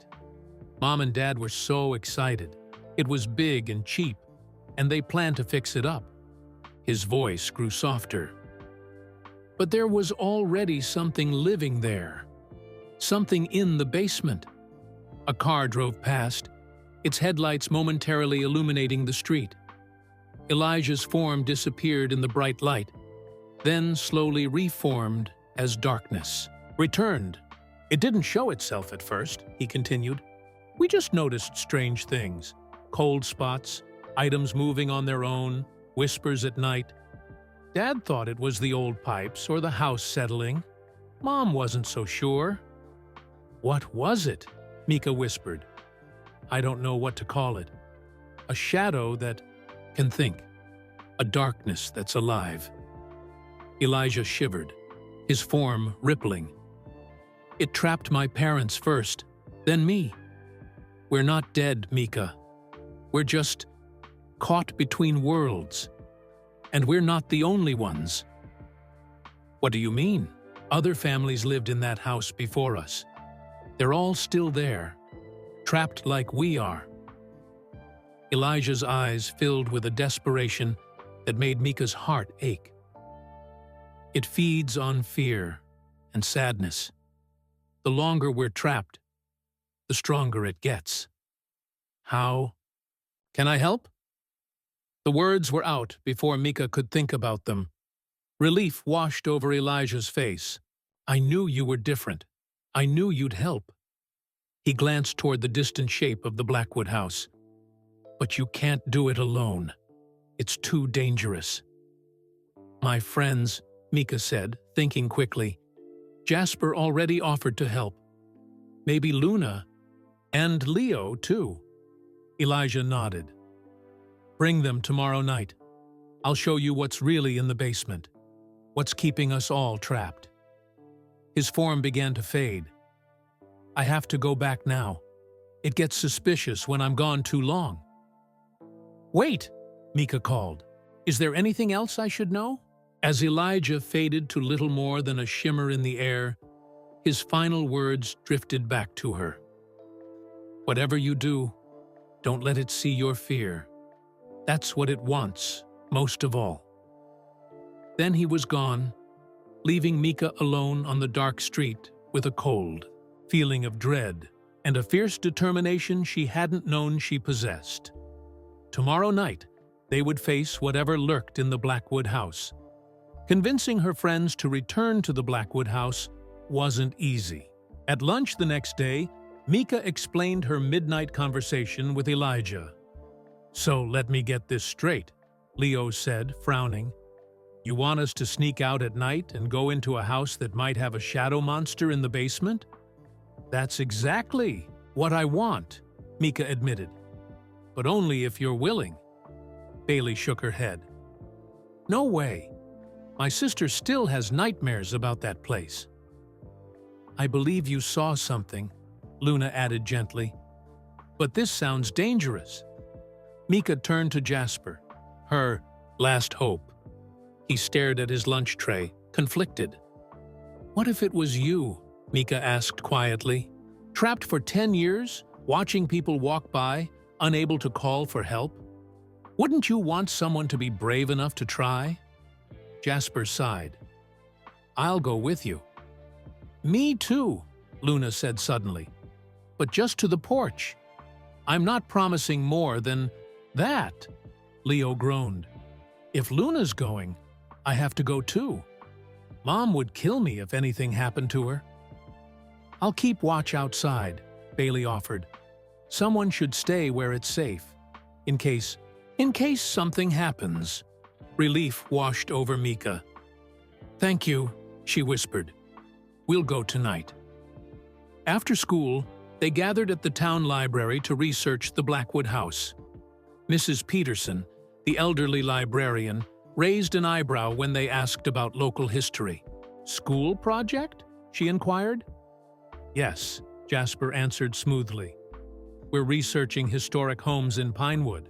[SPEAKER 1] Mom and Dad were so excited. It was big and cheap, and they planned to fix it up. His voice grew softer. But there was already something living there. Something in the basement. A car drove past, its headlights momentarily illuminating the street. Elijah's form disappeared in the bright light, then slowly reformed as darkness. Returned. It didn't show itself at first, he continued. We just noticed strange things. Cold spots, items moving on their own, whispers at night. Dad thought it was the old pipes or the house settling. Mom wasn't so sure. What was it? Mika whispered. I don't know what to call it. A shadow that can think. A darkness that's alive. Elijah shivered, his form rippling. It trapped my parents first, then me. We're not dead, Mika. We're just caught between worlds. And we're not the only ones. What do you mean? Other families lived in that house before us. They're all still there, trapped like we are. Elijah's eyes filled with a desperation that made Mika's heart ache. It feeds on fear and sadness. The longer we're trapped, the stronger it gets. How? Can I help? The words were out before Mika could think about them. Relief washed over Elijah's face. I knew you were different. I knew you'd help. He glanced toward the distant shape of the Blackwood house. But you can't do it alone. It's too dangerous. My friends, Mika said, thinking quickly. Jasper already offered to help. Maybe Luna and Leo, too. Elijah nodded. Bring them tomorrow night. I'll show you what's really in the basement. What's keeping us all trapped. His form began to fade. I have to go back now. It gets suspicious when I'm gone too long. Wait, Mika called. Is there anything else I should know? As Elijah faded to little more than a shimmer in the air, his final words drifted back to her. Whatever you do, don't let it see your fear. That's what it wants, most of all. Then he was gone, leaving Mika alone on the dark street with a cold feeling of dread and a fierce determination she hadn't known she possessed. Tomorrow night, they would face whatever lurked in the Blackwood house. Convincing her friends to return to the Blackwood house wasn't easy. At lunch the next day, Mika explained her midnight conversation with Elijah. So let me get this straight, Leo said, frowning. You want us to sneak out at night and go into a house that might have a shadow monster in the basement? That's exactly what I want, Mika admitted. But only if you're willing. Bailey shook her head. No way. My sister still has nightmares about that place. I believe you saw something, Luna added gently. But this sounds dangerous. Mika turned to Jasper, her last hope. He stared at his lunch tray, conflicted. What if it was you? Mika asked quietly. Trapped for 10 years, watching people walk by, unable to call for help? Wouldn't you want someone to be brave enough to try? Jasper sighed. I'll go with you. Me too, Luna said suddenly. But just to the porch. I'm not promising more than that, Leo groaned. If Luna's going, I have to go too. Mom would kill me if anything happened to her. I'll keep watch outside, Bailey offered. Someone should stay where it's safe, in case something happens. Relief washed over Mika. Thank you, she whispered. "We'll go tonight." After school, they gathered at the town library to research the Blackwood house. Mrs. Peterson, the elderly librarian, raised an eyebrow when they asked about local history. "School project?" she inquired. "Yes," Jasper answered smoothly. "We're researching historic homes in Pinewood."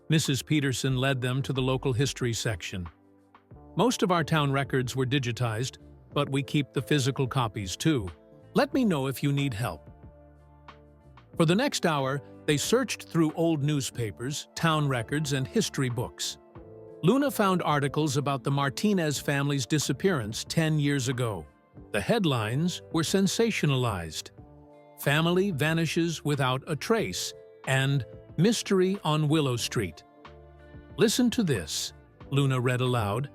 [SPEAKER 1] Mrs. Peterson led them to the local history section. "Most of our town records were digitized, but we keep the physical copies too. Let me know if you need help." For the next hour, they searched through old newspapers, town records, and history books. Luna found articles about the Martinez family's disappearance 10 years ago. The headlines were sensationalized. "Family vanishes without a trace," and "Mystery on Willow Street." "Listen to this," Luna read aloud.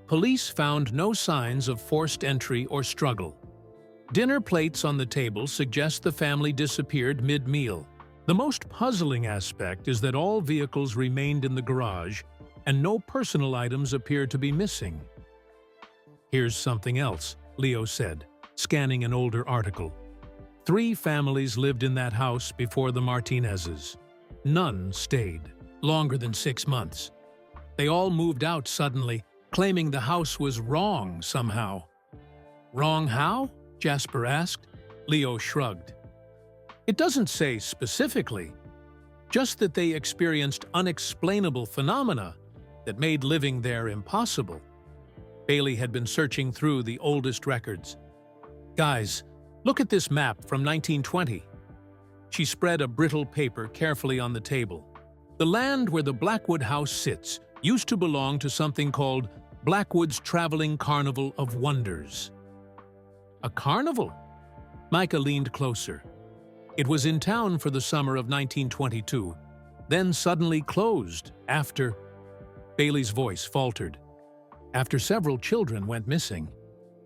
[SPEAKER 1] "Police found no signs of forced entry or struggle. Dinner plates on the table suggest the family disappeared mid-meal. The most puzzling aspect is that all vehicles remained in the garage and no personal items appear to be missing." "Here's something else," Leo said, scanning an older article. 3 families lived in that house before the Martinezes. None stayed longer than 6 months. They all moved out suddenly, claiming the house was wrong somehow. "Wrong how?" Jasper asked. Leo shrugged. "It doesn't say specifically, just that they experienced unexplainable phenomena that made living there impossible." Bailey had been searching through the oldest records. "Guys, look at this map from 1920. She spread a brittle paper carefully on the table. "The land where the Blackwood house sits used to belong to something called Blackwood's Traveling Carnival of Wonders." "A carnival?" Micah leaned closer. "It was in town for the summer of 1922, then suddenly closed after—" Bailey's voice faltered. "After several children went missing."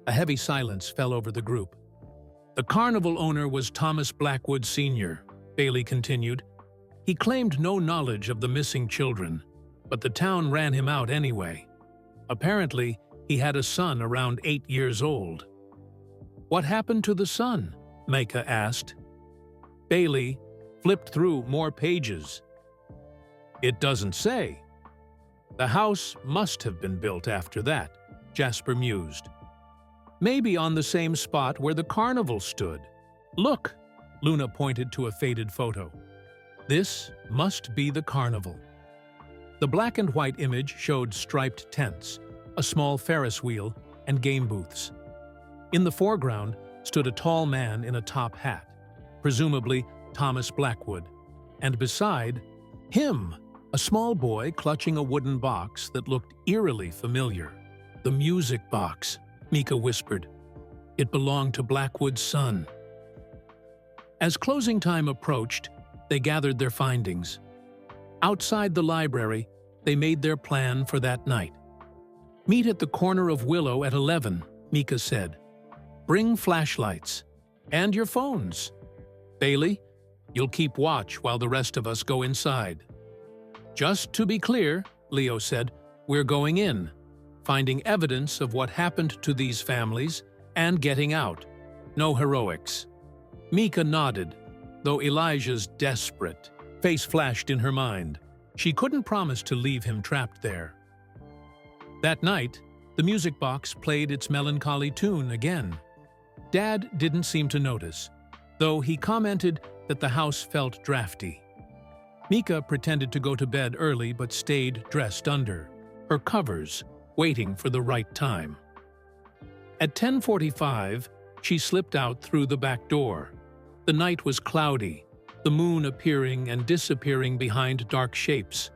[SPEAKER 1] A heavy silence fell over the group. "The carnival owner was Thomas Blackwood Sr.," Bailey continued. "He claimed no knowledge of the missing children, but the town ran him out anyway. Apparently, he had a son around 8 years old." "What happened to the son?" Micah asked. Bailey flipped through more pages. "It doesn't say." "The house must have been built after that," Jasper mused. "Maybe on the same spot where the carnival stood. Look," Luna pointed to a faded photo. "This must be the carnival." The black and white image showed striped tents, a small Ferris wheel, and game booths. In the foreground stood a tall man in a top hat, presumably Thomas Blackwood, and beside him, a small boy clutching a wooden box that looked eerily familiar. "The music box," Micah whispered. "It belonged to Blackwood's son." As closing time approached, they gathered their findings. Outside the library, they made their plan for that night. "Meet at the corner of Willow at 11, Micah said. "Bring flashlights. And your phones. Bailey, you'll keep watch while the rest of us go inside." "Just to be clear," Leo said, "we're going in, finding evidence of what happened to these families, and getting out. No heroics." Micah nodded, though Elijah's desperate face flashed in her mind. She couldn't promise to leave him trapped there. That night, the music box played its melancholy tune again. Dad didn't seem to notice, though he commented that the house felt drafty. Micah pretended to go to bed early but stayed dressed under her covers, waiting for the right time. At 10:45, she slipped out through the back door. The night was cloudy, the moon appearing and disappearing behind dark shapes.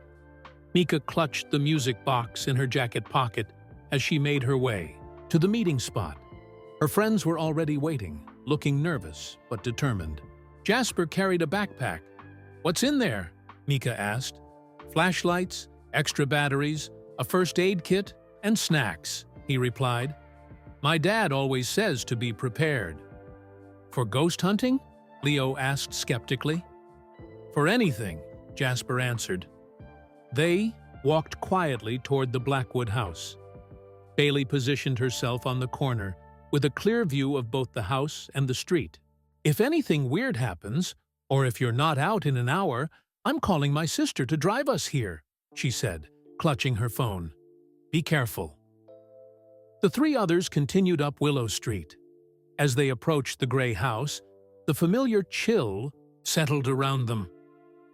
[SPEAKER 1] Micah clutched the music box in her jacket pocket as she made her way to the meeting spot. Her friends were already waiting, looking nervous but determined. Jasper carried a backpack. "What's in there?" Micah asked. "Flashlights, extra batteries, a first aid kit, and snacks," he replied. "My dad always says to be prepared." "For ghost hunting?" Leo asked skeptically. "For anything," Jasper answered. They walked quietly toward the Blackwood house. Bailey positioned herself on the corner, with a clear view of both the house and the street. "If anything weird happens, or if you're not out in an hour, I'm calling my sister to drive us here," she said, clutching her phone. "Be careful." The three others continued up Willow Street. As they approached the gray house, the familiar chill settled around them.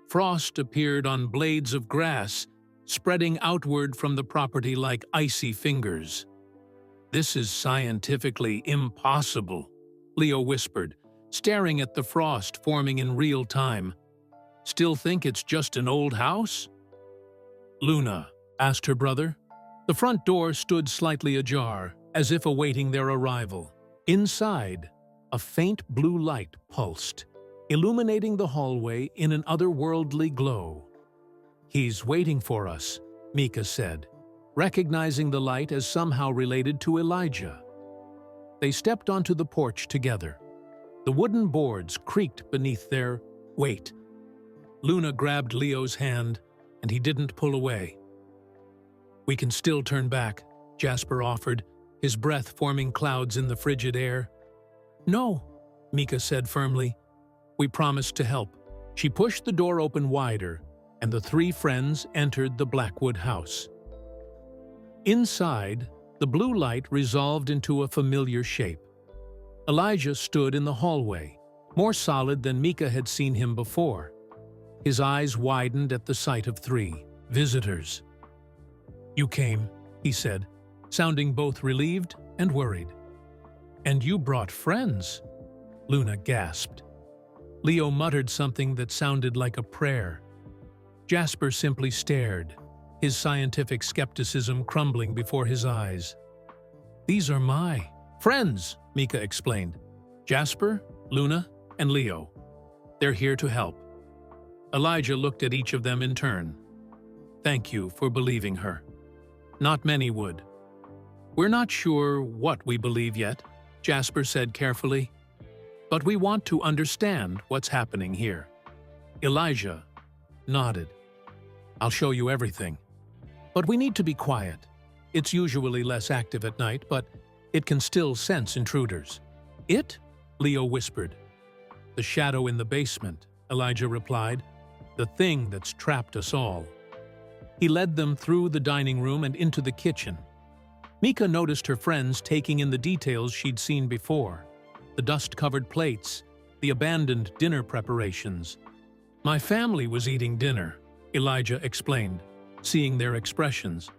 [SPEAKER 1] Frost appeared on blades of grass, spreading outward from the property like icy fingers. "This is scientifically impossible," Leo whispered, staring at the frost forming in real time. "Still think it's just an old house?" "Luna," asked her brother. The front door stood slightly ajar, as if awaiting their arrival. Inside, a faint blue light pulsed, illuminating the hallway in an otherworldly glow. "He's waiting for us," Mika said, recognizing the light as somehow related to Elijah. They stepped onto the porch together. The wooden boards creaked beneath their weight. Luna grabbed Leo's hand, and he didn't pull away. "We can still turn back," Jasper offered, his breath forming clouds in the frigid air. "No," Mika said firmly. "We promised to help." She pushed the door open wider, and the three friends entered the Blackwood house. Inside, the blue light resolved into a familiar shape. Elijah stood in the hallway, more solid than Mika had seen him before. His eyes widened at the sight of three visitors. "You came," he said, sounding both relieved and worried. "And you brought friends," Luna gasped. Leo muttered something that sounded like a prayer. Jasper simply stared, his scientific skepticism crumbling before his eyes. "These are my friends," Mika explained. "Jasper, Luna, and Leo. They're here to help." Elijah looked at each of them in turn. "Thank you for believing her. Not many would." "We're not sure what we believe yet," Jasper said carefully. "But we want to understand what's happening here." Elijah nodded. "I'll show you everything. But we need to be quiet. It's usually less active at night, but it can still sense intruders." "It?" Leo whispered. "The shadow in the basement," Elijah replied. "The thing that's trapped us all." He led them through the dining room and into the kitchen. Mika noticed her friends taking in the details she'd seen before. The dust-covered plates, the abandoned dinner preparations. "My family was eating dinner," Elijah explained, seeing their expressions.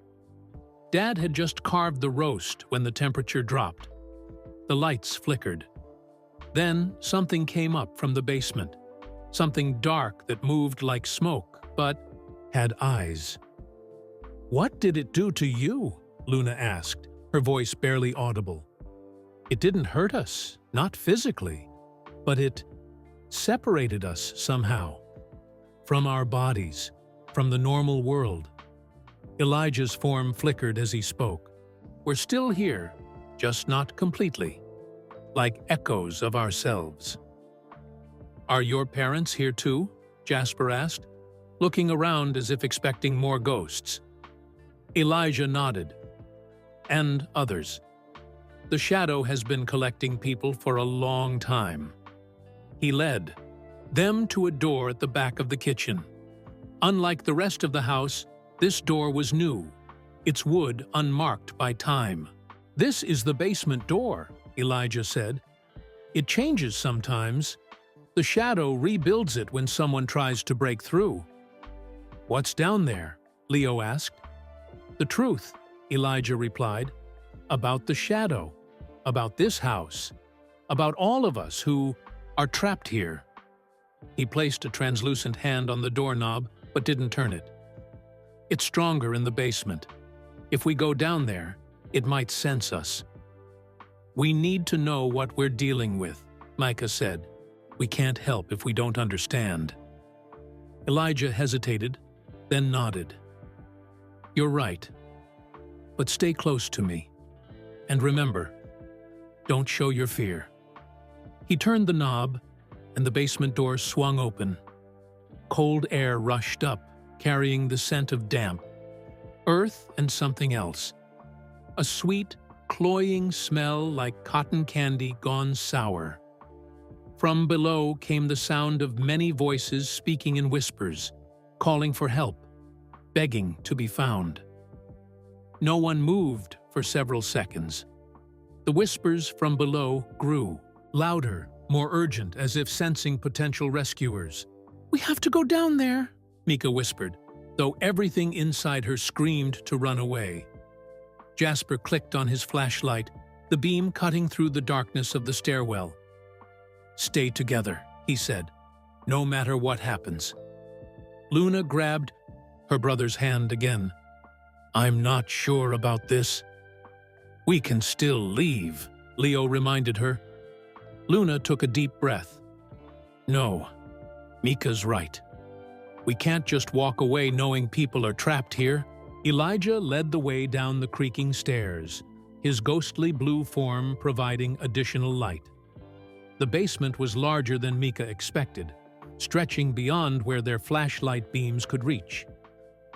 [SPEAKER 1] "Dad had just carved the roast when the temperature dropped." The lights flickered. Then something came up from the basement. Something dark that moved like smoke, but had eyes. "What did it do to you?" Luna asked, her voice barely audible. "It didn't hurt us, not physically, but it separated us somehow. From our bodies, from the normal world." Elijah's form flickered as he spoke. "We're still here, just not completely. Like echoes of ourselves." "Are your parents here too?" Jasper asked, looking around as if expecting more ghosts. Elijah nodded. "And others. The shadow has been collecting people for a long time." He led them to a door at the back of the kitchen. Unlike the rest of the house, this door was new, its wood unmarked by time. "This is the basement door," Elijah said. "It changes sometimes. The shadow rebuilds it when someone tries to break through." "What's down there?" Leo asked. "The truth," Elijah replied, "about the shadow, about this house, about all of us who are trapped here." He placed a translucent hand on the doorknob, but didn't turn it. "It's stronger in the basement. If we go down there, it might sense us." "We need to know what we're dealing with," Micah said. "We can't help if we don't understand." Elijah hesitated, then nodded. "You're right. But stay close to me. And remember, don't show your fear." He turned the knob, and the basement door swung open. Cold air rushed up, carrying the scent of damp, earth, and something else. a sweet, cloying smell like cotton candy gone sour. From below came the sound of many voices speaking in whispers, calling for help, begging to be found. No one moved for several seconds. The whispers from below grew, louder, more urgent, as if sensing potential rescuers. "We have to go down there," Mika whispered, though everything inside her screamed to run away. Jasper clicked on his flashlight, the beam cutting through the darkness of the stairwell. "Stay together," he said, "no matter what happens." Luna grabbed her brother's hand again. "I'm not sure about this." "We can still leave," Leo reminded her. Luna took a deep breath. "No, Mika's right. We can't just walk away knowing people are trapped here." Elijah led the way down the creaking stairs, his ghostly blue form providing additional light. The basement was larger than Mika expected, stretching beyond where their flashlight beams could reach.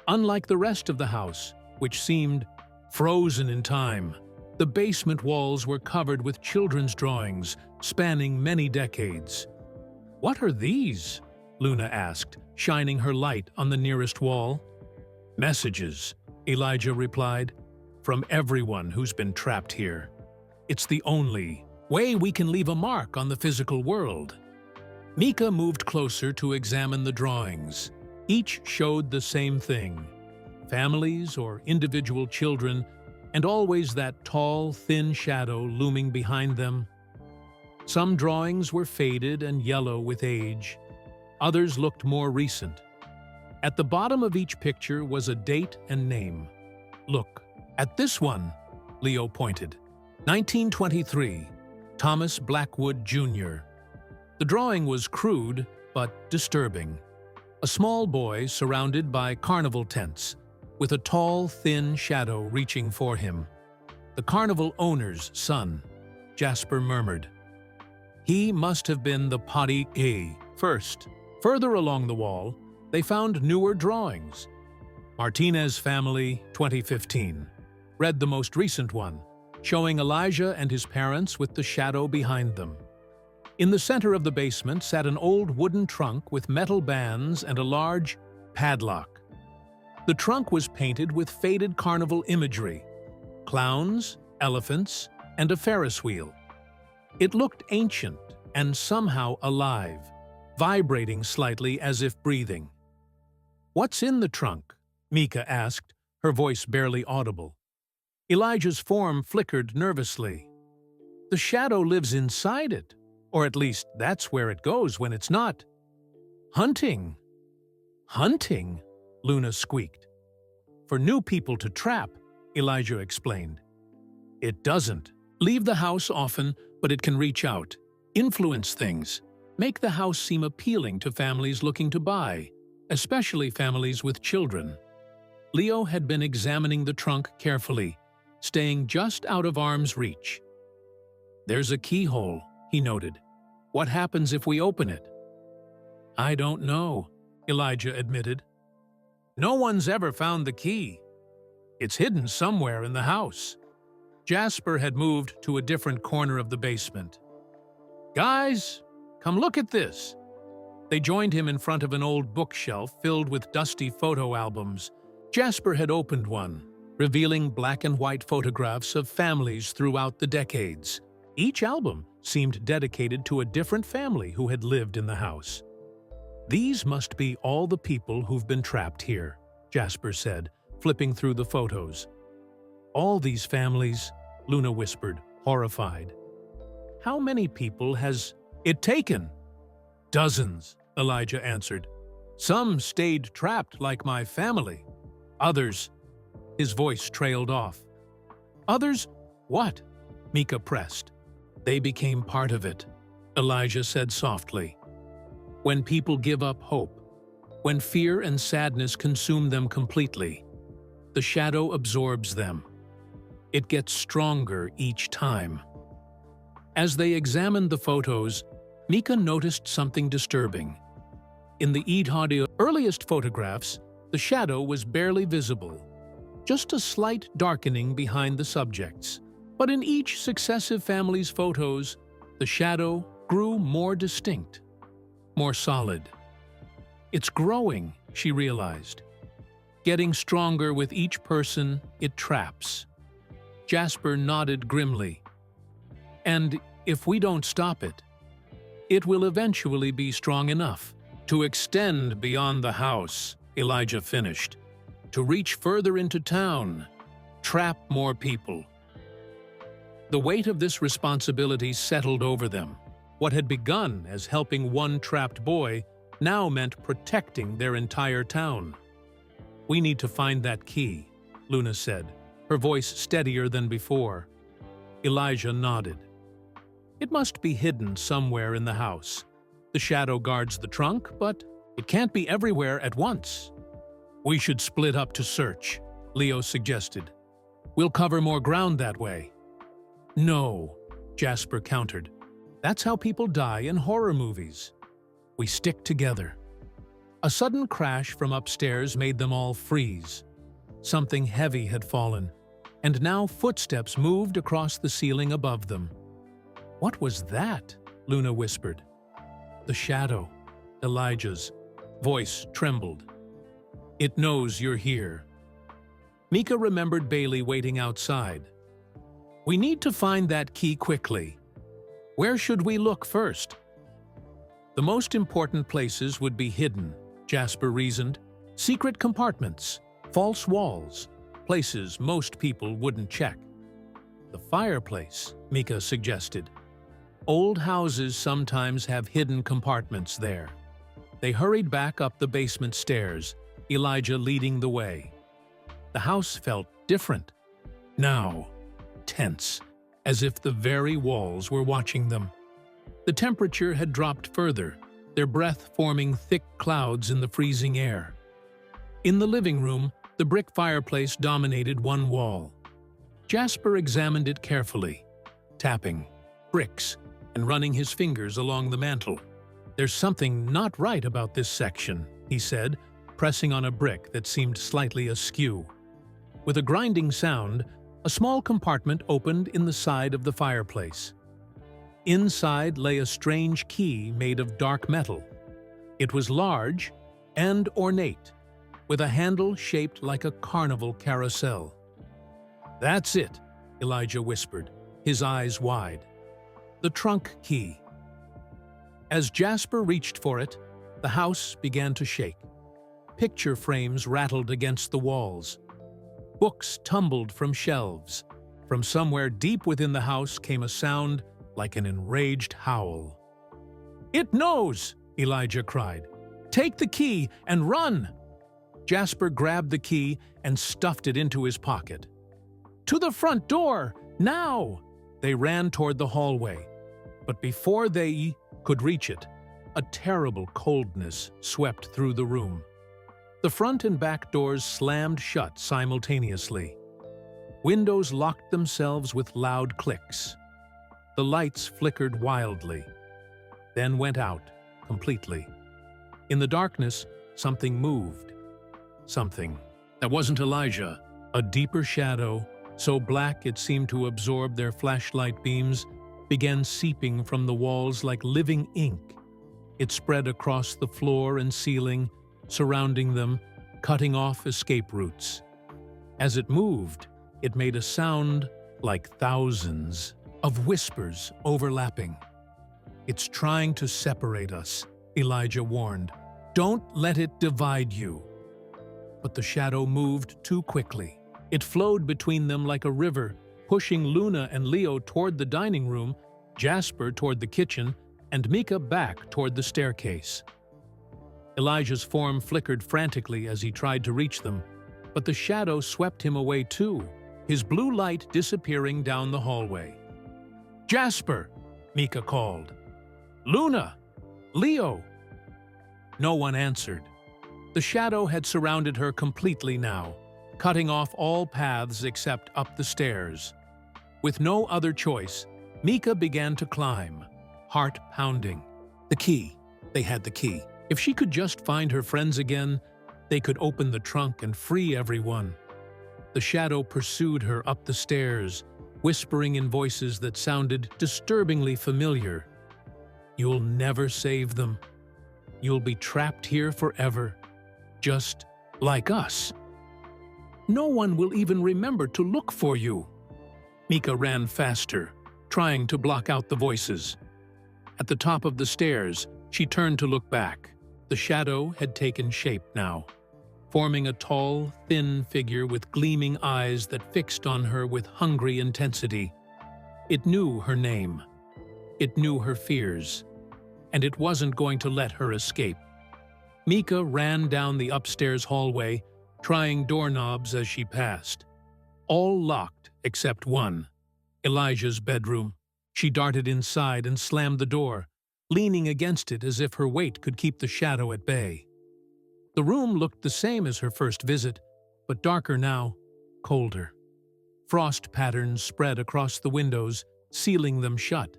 [SPEAKER 1] Unlike the rest of the house, which seemed frozen in time, the basement walls were covered with children's drawings spanning many decades. "What are these?" Luna asked, shining her light on the nearest wall. "Messages," Elijah replied, "from everyone who's been trapped here. It's the only way we can leave a mark on the physical world." Mika moved closer to examine the drawings. Each showed the same thing: families or individual children, and always that tall, thin shadow looming behind them. Some drawings were faded and yellow with age. Others looked more recent. At the bottom of each picture was a date and name. "Look, at this one," Leo pointed. 1923, Thomas Blackwood, Jr. The drawing was crude, but disturbing. A small boy surrounded by carnival tents, with a tall, thin shadow reaching for him. "The carnival owner's son," Jasper murmured. "He must have been the Potty A first." Further along the wall, they found newer drawings. "Martinez Family, 2015. Read the most recent one, showing Elijah and his parents with the shadow behind them. In the center of the basement sat an old wooden trunk with metal bands and a large padlock. The trunk was painted with faded carnival imagery: clowns, elephants, and a Ferris wheel. It looked ancient and somehow alive, vibrating slightly as if breathing. "What's in the trunk?" Mika asked, her voice barely audible. Elijah's form flickered nervously. "The shadow lives inside it, or at least that's where it goes when it's not." "Hunting." "Hunting?" Luna squeaked. "For new people to trap," Elijah explained. "It doesn't. Leave the house often, but it can reach out, influence things, make the house seem appealing to families looking to buy, especially families with children." Leo had been examining the trunk carefully, staying just out of arm's reach. "There's a keyhole," he noted. "What happens if we open it?" "I don't know," Elijah admitted. "No one's ever found the key. It's hidden somewhere in the house." Jasper had moved to a different corner of the basement. "Guys, come look at this." They joined him in front of an old bookshelf filled with dusty photo albums. Jasper had opened one, revealing black and white photographs of families throughout the decades. Each album seemed dedicated to a different family who had lived in the house. "These must be all the people who've been trapped here," Jasper said, flipping through the photos. "All these families," Luna whispered, horrified. "How many people has it taken?" "Dozens," Elijah answered. "Some stayed trapped like my family. Others—" His voice trailed off. "Others? What?" Mika pressed. "They became part of it," Elijah said softly. "When people give up hope, when fear and sadness consume them completely, the shadow absorbs them. It gets stronger each time." As they examined the photos, Mika noticed something disturbing. In the earliest photographs, the shadow was barely visible. just a slight darkening behind the subjects. But in each successive family's photos, the shadow grew more distinct, more solid. It's growing, she realized, getting stronger with each person it traps. Jasper nodded grimly. And if we don't stop it, it will eventually be strong enough to extend beyond the house, Elijah finished, to reach further into town, trap more people. The weight of this responsibility settled over them. What had begun as helping one trapped boy now meant protecting their entire town. "We need to find that key," Luna said, her voice steadier than before. Elijah nodded. "It must be hidden somewhere in the house. The shadow guards the trunk, but it can't be everywhere at once." "We should split up to search," Leo suggested. "We'll cover more ground that way." "No," Jasper countered. "That's how people die in horror movies. We stick together." A sudden crash from upstairs made them all freeze. Something heavy had fallen, and now footsteps moved across the ceiling above them. "What was that?" Luna whispered. "The shadow," Elijah's voice trembled. "It knows you're here." Mika remembered Bailey waiting outside. "We need to find that key quickly. Where should we look first?" "The most important places would be hidden," Jasper reasoned. "Secret compartments, false walls, places most people wouldn't check." "The fireplace," Mika suggested. "Old houses sometimes have hidden compartments there." They hurried back up the basement stairs, Elijah leading the way. The house felt different. Now, tense, as if the very walls were watching them. The temperature had dropped further, their breath forming thick clouds in the freezing air. In the living room, the brick fireplace dominated one wall. Jasper examined it carefully, tapping bricks and running his fingers along the mantel. "There's something not right about this section," he said, pressing on a brick that seemed slightly askew. With a grinding sound, a small compartment opened in the side of the fireplace. Inside lay a strange key made of dark metal. It was large and ornate, with a handle shaped like a carnival carousel. "That's it," Elijah whispered, his eyes wide. "The trunk key." As Jasper reached for it, the house began to shake. Picture frames rattled against the walls. Books tumbled from shelves. From somewhere deep within the house came a sound like an enraged howl. "It knows!" Elijah cried. "Take the key and run!" Jasper grabbed the key and stuffed it into his pocket. "To the front door! Now!" They ran toward the hallway. But before they could reach it, a terrible coldness swept through the room. The front and back doors slammed shut simultaneously. Windows locked themselves with loud clicks. The lights flickered wildly, then went out completely. In the darkness, something moved. Something that wasn't Elijah. A deeper shadow, so black it seemed to absorb their flashlight beams, began seeping from the walls like living ink. It spread across the floor and ceiling, surrounding them, cutting off escape routes. As it moved, it made a sound like thousands of whispers overlapping. "It's trying to separate us," Elijah warned. "Don't let it divide you." But the shadow moved too quickly. It flowed between them like a river, pushing Luna and Leo toward the dining room, Jasper toward the kitchen, and Mika back toward the staircase. Elijah's form flickered frantically as he tried to reach them, but the shadow swept him away too, his blue light disappearing down the hallway. "Jasper!" Mika called. "Luna! Leo!" No one answered. The shadow had surrounded her completely now, cutting off all paths except up the stairs. With no other choice, Mika began to climb, heart pounding. The key. They had the key. If she could just find her friends again, they could open the trunk and free everyone. The shadow pursued her up the stairs, whispering in voices that sounded disturbingly familiar. "You'll never save them. You'll be trapped here forever, just like us. No one will even remember to look for you." Mika ran faster, trying to block out the voices. At the top of the stairs, she turned to look back. The shadow had taken shape now, forming a tall, thin figure with gleaming eyes that fixed on her with hungry intensity. It knew her name. It knew her fears. And it wasn't going to let her escape. Mika ran down the upstairs hallway, trying doorknobs as she passed. All locked except one, Elijah's bedroom. She darted inside and slammed the door, leaning against it as if her weight could keep the shadow at bay. The room looked the same as her first visit, but darker now, colder. Frost patterns spread across the windows, sealing them shut.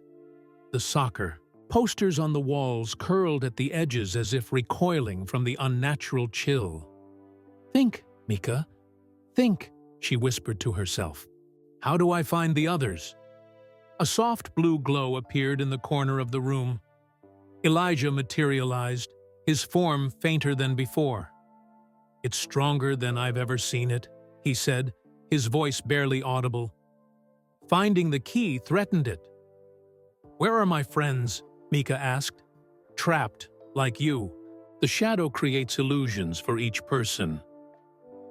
[SPEAKER 1] The soccer. Posters on the walls curled at the edges as if recoiling from the unnatural chill. "Think, Mika, think," she whispered to herself. "How do I find the others?" A soft blue glow appeared in the corner of the room. Elijah materialized, his form fainter than before. "It's stronger than I've ever seen it," he said, his voice barely audible. Finding the key threatened it. "Where are my friends?" Mika asked. "Trapped, like you." The shadow creates illusions for each person,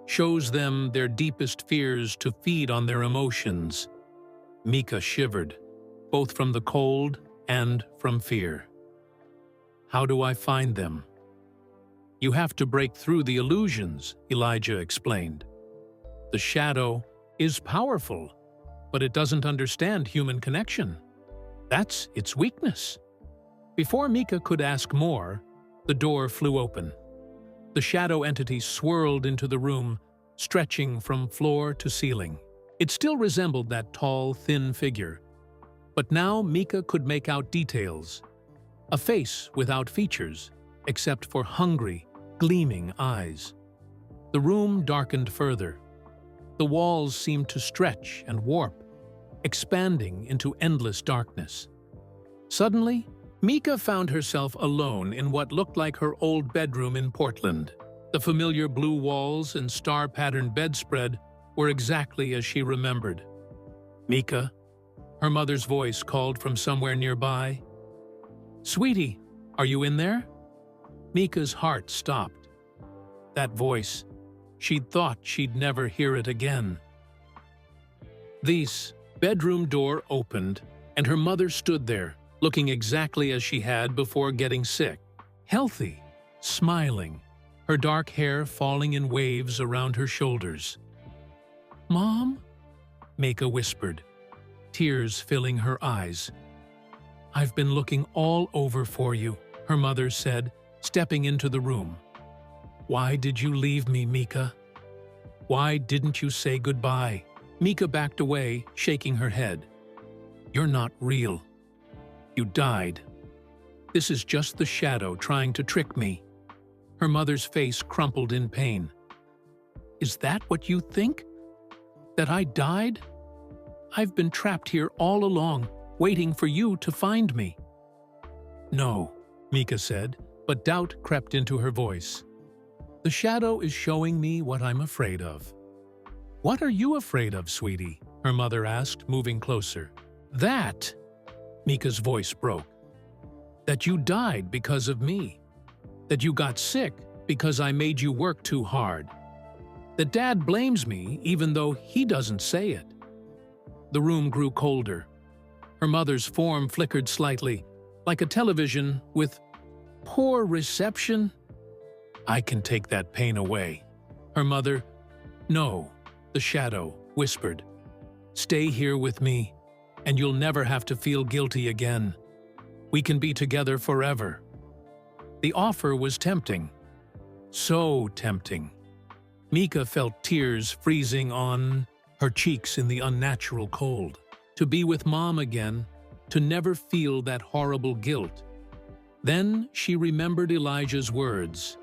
[SPEAKER 1] shows them their deepest fears to feed on their emotions. Mika shivered, both from the cold and from fear. "How do I find them?" "You have to break through the illusions," Elijah explained. "The shadow is powerful, but it doesn't understand human connection. That's its weakness." Before Mika could ask more, the door flew open. The shadow entity swirled into the room, stretching from floor to ceiling. It still resembled that tall, thin figure, but now Mika could make out details. A face without features, except for hungry, gleaming eyes. The room darkened further. The walls seemed to stretch and warp, expanding into endless darkness. Suddenly, Mika found herself alone in what looked like her old bedroom in Portland. The familiar blue walls and star-patterned bedspread were exactly as she remembered. "Mika," her mother's voice called from somewhere nearby. "Sweetie, are you in there?" Mika's heart stopped. That voice, she'd thought she'd never hear it again. The bedroom door opened, and her mother stood there, looking exactly as she had before getting sick. Healthy, smiling, her dark hair falling in waves around her shoulders. "Mom?" Mika whispered, tears filling her eyes. "I've been looking all over for you," her mother said, stepping into the room. "Why did you leave me, Mika? Why didn't you say goodbye?" Mika backed away, shaking her head. "You're not real. You died. This is just the shadow trying to trick me." Her mother's face crumpled in pain. "Is that what you think? That I died? I've been trapped here all along, waiting for you to find me." "No," Mika said, but doubt crept into her voice. "The shadow is showing me what I'm afraid of." "What are you afraid of, sweetie?" her mother asked, moving closer. "That," Mika's voice broke. "That you died because of me. That you got sick because I made you work too hard. That Dad blames me even though he doesn't say it." The room grew colder. Her mother's form flickered slightly, like a television with poor reception. "I can take that pain away." Her mother, "No," the shadow whispered. "Stay here with me, and you'll never have to feel guilty again. We can be together forever." The offer was tempting. So tempting. Mika felt tears freezing on her cheeks in the unnatural cold. To be with Mom again, to never feel that horrible guilt. Then she remembered Elijah's words.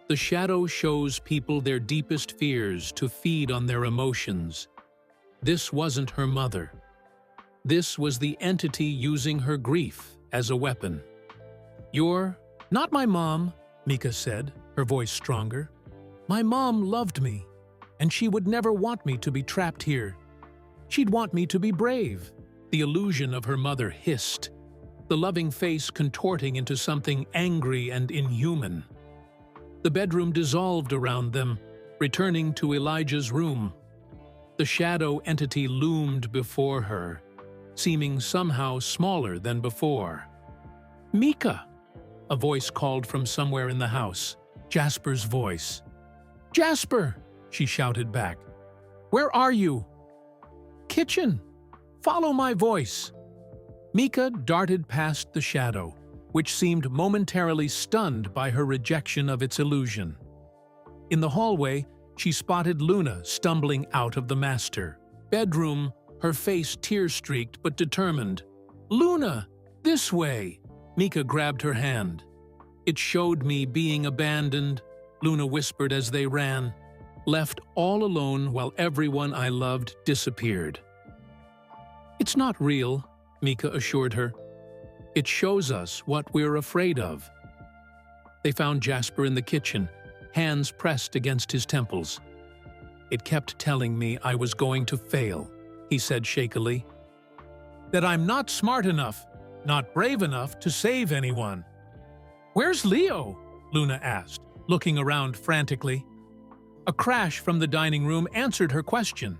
[SPEAKER 1] The shadow shows people their deepest fears to feed on their emotions. This wasn't her mother. This was the entity using her grief as a weapon. "You're not my mom," Mika said, her voice stronger. "My mom loved me, and she would never want me to be trapped here. She'd want me to be brave." The illusion of her mother hissed, the loving face contorting into something angry and inhuman. The bedroom dissolved around them, returning to Elijah's room. The shadow entity loomed before her, seeming somehow smaller than before. "Mika!" A voice called from somewhere in the house, Jasper's voice. "Jasper!" she shouted back. "Where are you?" "Kitchen! Follow my voice!" Mika darted past the shadow, which seemed momentarily stunned by her rejection of its illusion. In the hallway, she spotted Luna stumbling out of the master bedroom, her face tear-streaked but determined. "Luna, this way!" Mika grabbed her hand. "It showed me being abandoned," Luna whispered as they ran, "left all alone while everyone I loved disappeared." "It's not real," Mika assured her. "It shows us what we're afraid of." They found Jasper in the kitchen, hands pressed against his temples. "It kept telling me I was going to fail," he said shakily. "That I'm not smart enough, not brave enough to save anyone." "Where's Leo?" Luna asked, looking around frantically. A crash from the dining room answered her question.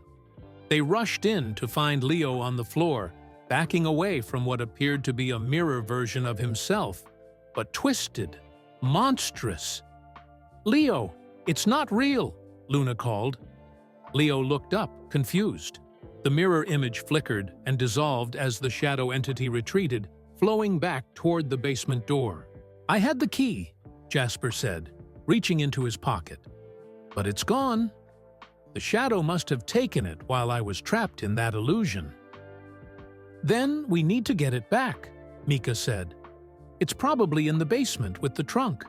[SPEAKER 1] They rushed in to find Leo on the floor, backing away from what appeared to be a mirror version of himself, but twisted, monstrous. "Leo, it's not real," Luna called. Leo looked up, confused. The mirror image flickered and dissolved as the shadow entity retreated, flowing back toward the basement door. "I had the key," Jasper said, reaching into his pocket. "But it's gone. The shadow must have taken it while I was trapped in that illusion." "Then we need to get it back," Mika said. "It's probably in the basement with the trunk."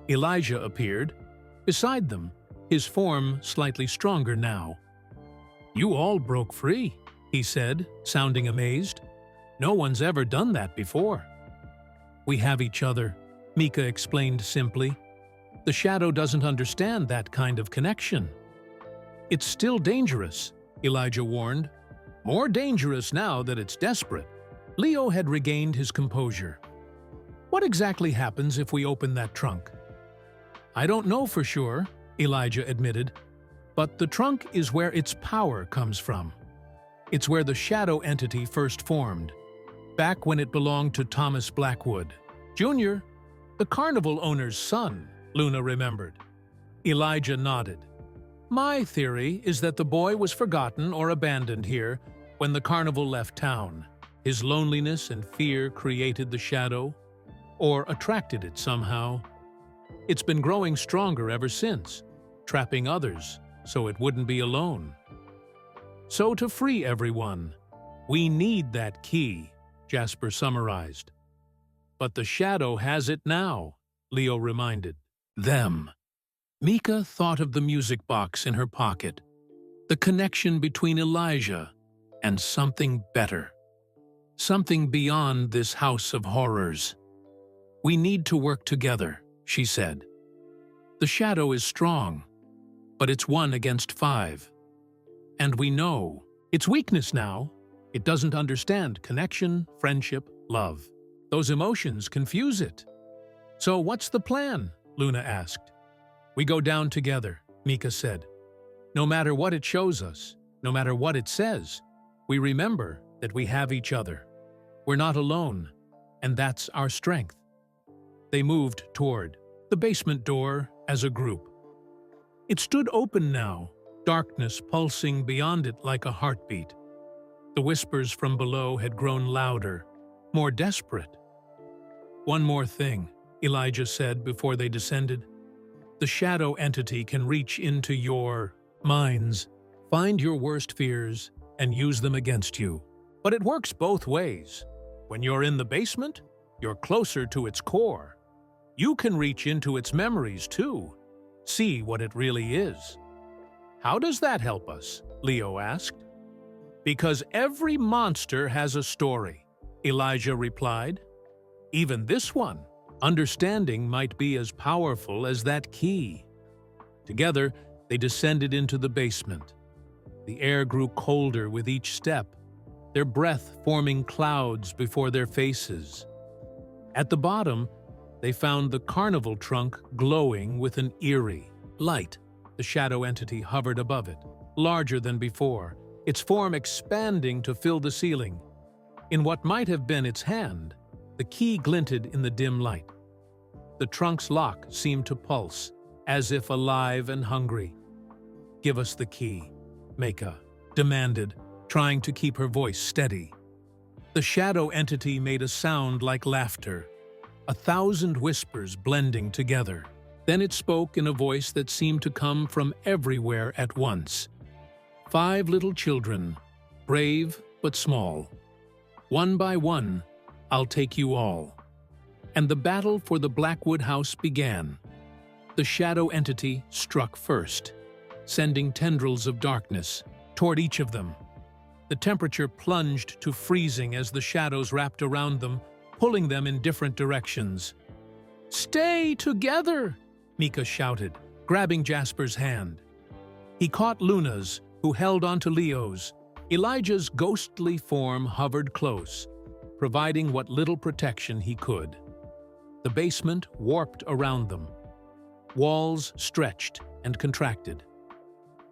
[SPEAKER 1] Elijah appeared, beside them, his form slightly stronger now. "You all broke free," he said, sounding amazed. "No one's ever done that before." "We have each other," Mika explained simply. "The shadow doesn't understand that kind of connection." "It's still dangerous," Elijah warned. "More dangerous now that it's desperate." Leo had regained his composure. "What exactly happens if we open that trunk?" "I don't know for sure," Elijah admitted, "but the trunk is where its power comes from. It's where the shadow entity first formed, back when it belonged to Thomas Blackwood, Jr., the carnival owner's son," Luna remembered. Elijah nodded. "My theory is that the boy was forgotten or abandoned here when the carnival left town. His loneliness and fear created the shadow, or attracted it somehow. It's been growing stronger ever since, trapping others so it wouldn't be alone. So to free everyone, we need that key," Jasper summarized. "But the shadow has it now," Leo reminded them. Mika thought of the music box in her pocket, the connection between Elijah and something better, something beyond this house of horrors. "We need to work together," she said. "The shadow is strong, but it's 1 against 5. And we know its weakness now. It doesn't understand connection, friendship, love. Those emotions confuse it." "So what's the plan?" Luna asked. "We go down together," Mika said. "No matter what it shows us, no matter what it says, we remember that we have each other. We're not alone, and that's our strength." They moved toward the basement door as a group. It stood open now, darkness pulsing beyond it like a heartbeat. The whispers from below had grown louder, more desperate. "One more thing," Elijah said before they descended. "The shadow entity can reach into your minds, find your worst fears, and use them against you. But it works both ways. When you're in the basement, you're closer to its core. You can reach into its memories too. See what it really is. How does that help us? Leo asked. Because every monster has a story, Elijah replied. Even this one. Understanding might be as powerful as that key. Together, they descended into the basement. The air grew colder with each step, their breath forming clouds before their faces. At the bottom, they found the carnival trunk glowing with an eerie light. The shadow entity hovered above it, larger than before, its form expanding to fill the ceiling. In what might have been its hand, the key glinted in the dim light. The trunk's lock seemed to pulse, as if alive and hungry. "Give us the key," Mika demanded, trying to keep her voice steady. The shadow entity made a sound like laughter, 1,000 whispers blending together. Then it spoke in a voice that seemed to come from everywhere at once. 5 little children, brave but small. One by one, I'll take you all. And the battle for the Blackwood house began. The shadow entity struck first, sending tendrils of darkness toward each of them. The temperature plunged to freezing as the shadows wrapped around them, pulling them in different directions. "Stay together!" Mika shouted, grabbing Jasper's hand. He caught Luna's, who held onto Leo's. Elijah's ghostly form hovered close, providing what little protection he could. The basement warped around them. Walls stretched and contracted.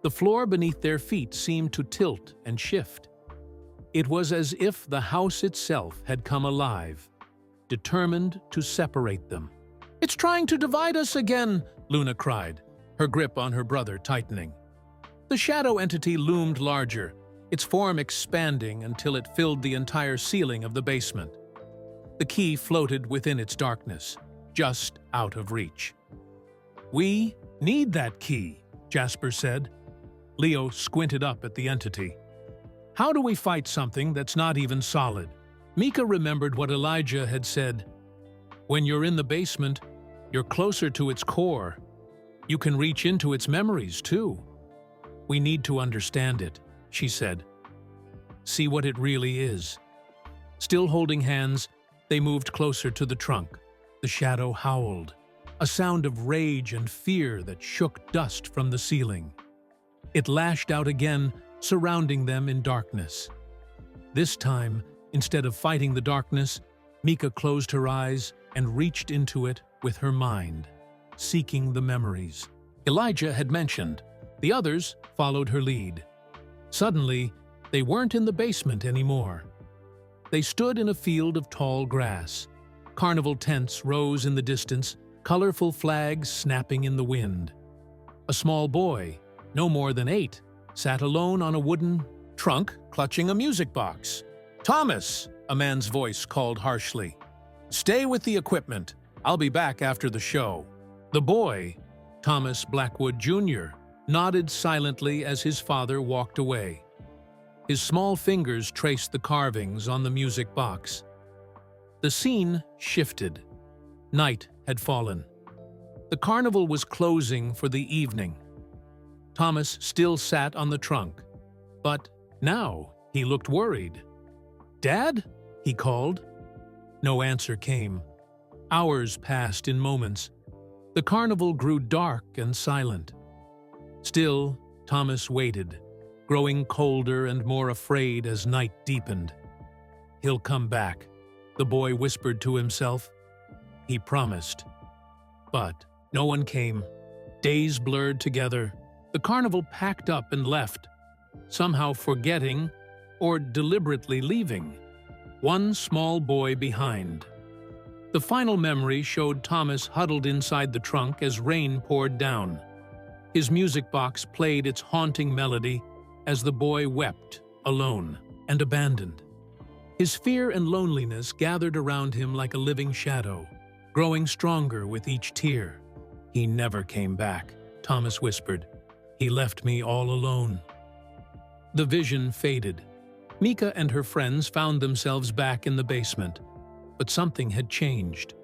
[SPEAKER 1] The floor beneath their feet seemed to tilt and shift. It was as if the house itself had come alive, determined to separate them. "It's trying to divide us again," Luna cried, her grip on her brother tightening. The shadow entity loomed larger, its form expanding until it filled the entire ceiling of the basement. The key floated within its darkness, just out of reach. "We need that key," Jasper said. Leo squinted up at the entity. "How do we fight something that's not even solid?" Mika remembered what Elijah had said. "When you're in the basement, you're closer to its core. You can reach into its memories, too. We need to understand it," she said. "See what it really is." Still holding hands, they moved closer to the trunk. The shadow howled, a sound of rage and fear that shook dust from the ceiling. It lashed out again, surrounding them in darkness. This time, instead of fighting the darkness, Mika closed her eyes and reached into it with her mind, seeking the memories Elijah had mentioned. The others followed her lead. Suddenly, they weren't in the basement anymore. They stood in a field of tall grass. Carnival tents rose in the distance, colorful flags snapping in the wind. A small boy, no more than 8, sat alone on a wooden trunk, clutching a music box. "Thomas," a man's voice called harshly. "Stay with the equipment. I'll be back after the show." The boy, Thomas Blackwood Jr., nodded silently as his father walked away. His small fingers traced the carvings on the music box. The scene shifted. Night had fallen. The carnival was closing for the evening. Thomas still sat on the trunk, but now he looked worried. "Dad?" he called. No answer came. Hours passed in moments. The carnival grew dark and silent. Still, Thomas waited, growing colder and more afraid as night deepened. "He'll come back," the boy whispered to himself. He promised. But no one came. Days blurred together. The carnival packed up and left, somehow forgetting or deliberately leaving one small boy behind. The final memory showed Thomas huddled inside the trunk as rain poured down. His music box played its haunting melody as the boy wept, alone and abandoned. His fear and loneliness gathered around him like a living shadow, growing stronger with each tear. "He never came back," Thomas whispered. "He left me all alone." The vision faded. Mika and her friends found themselves back in the basement, but something had changed.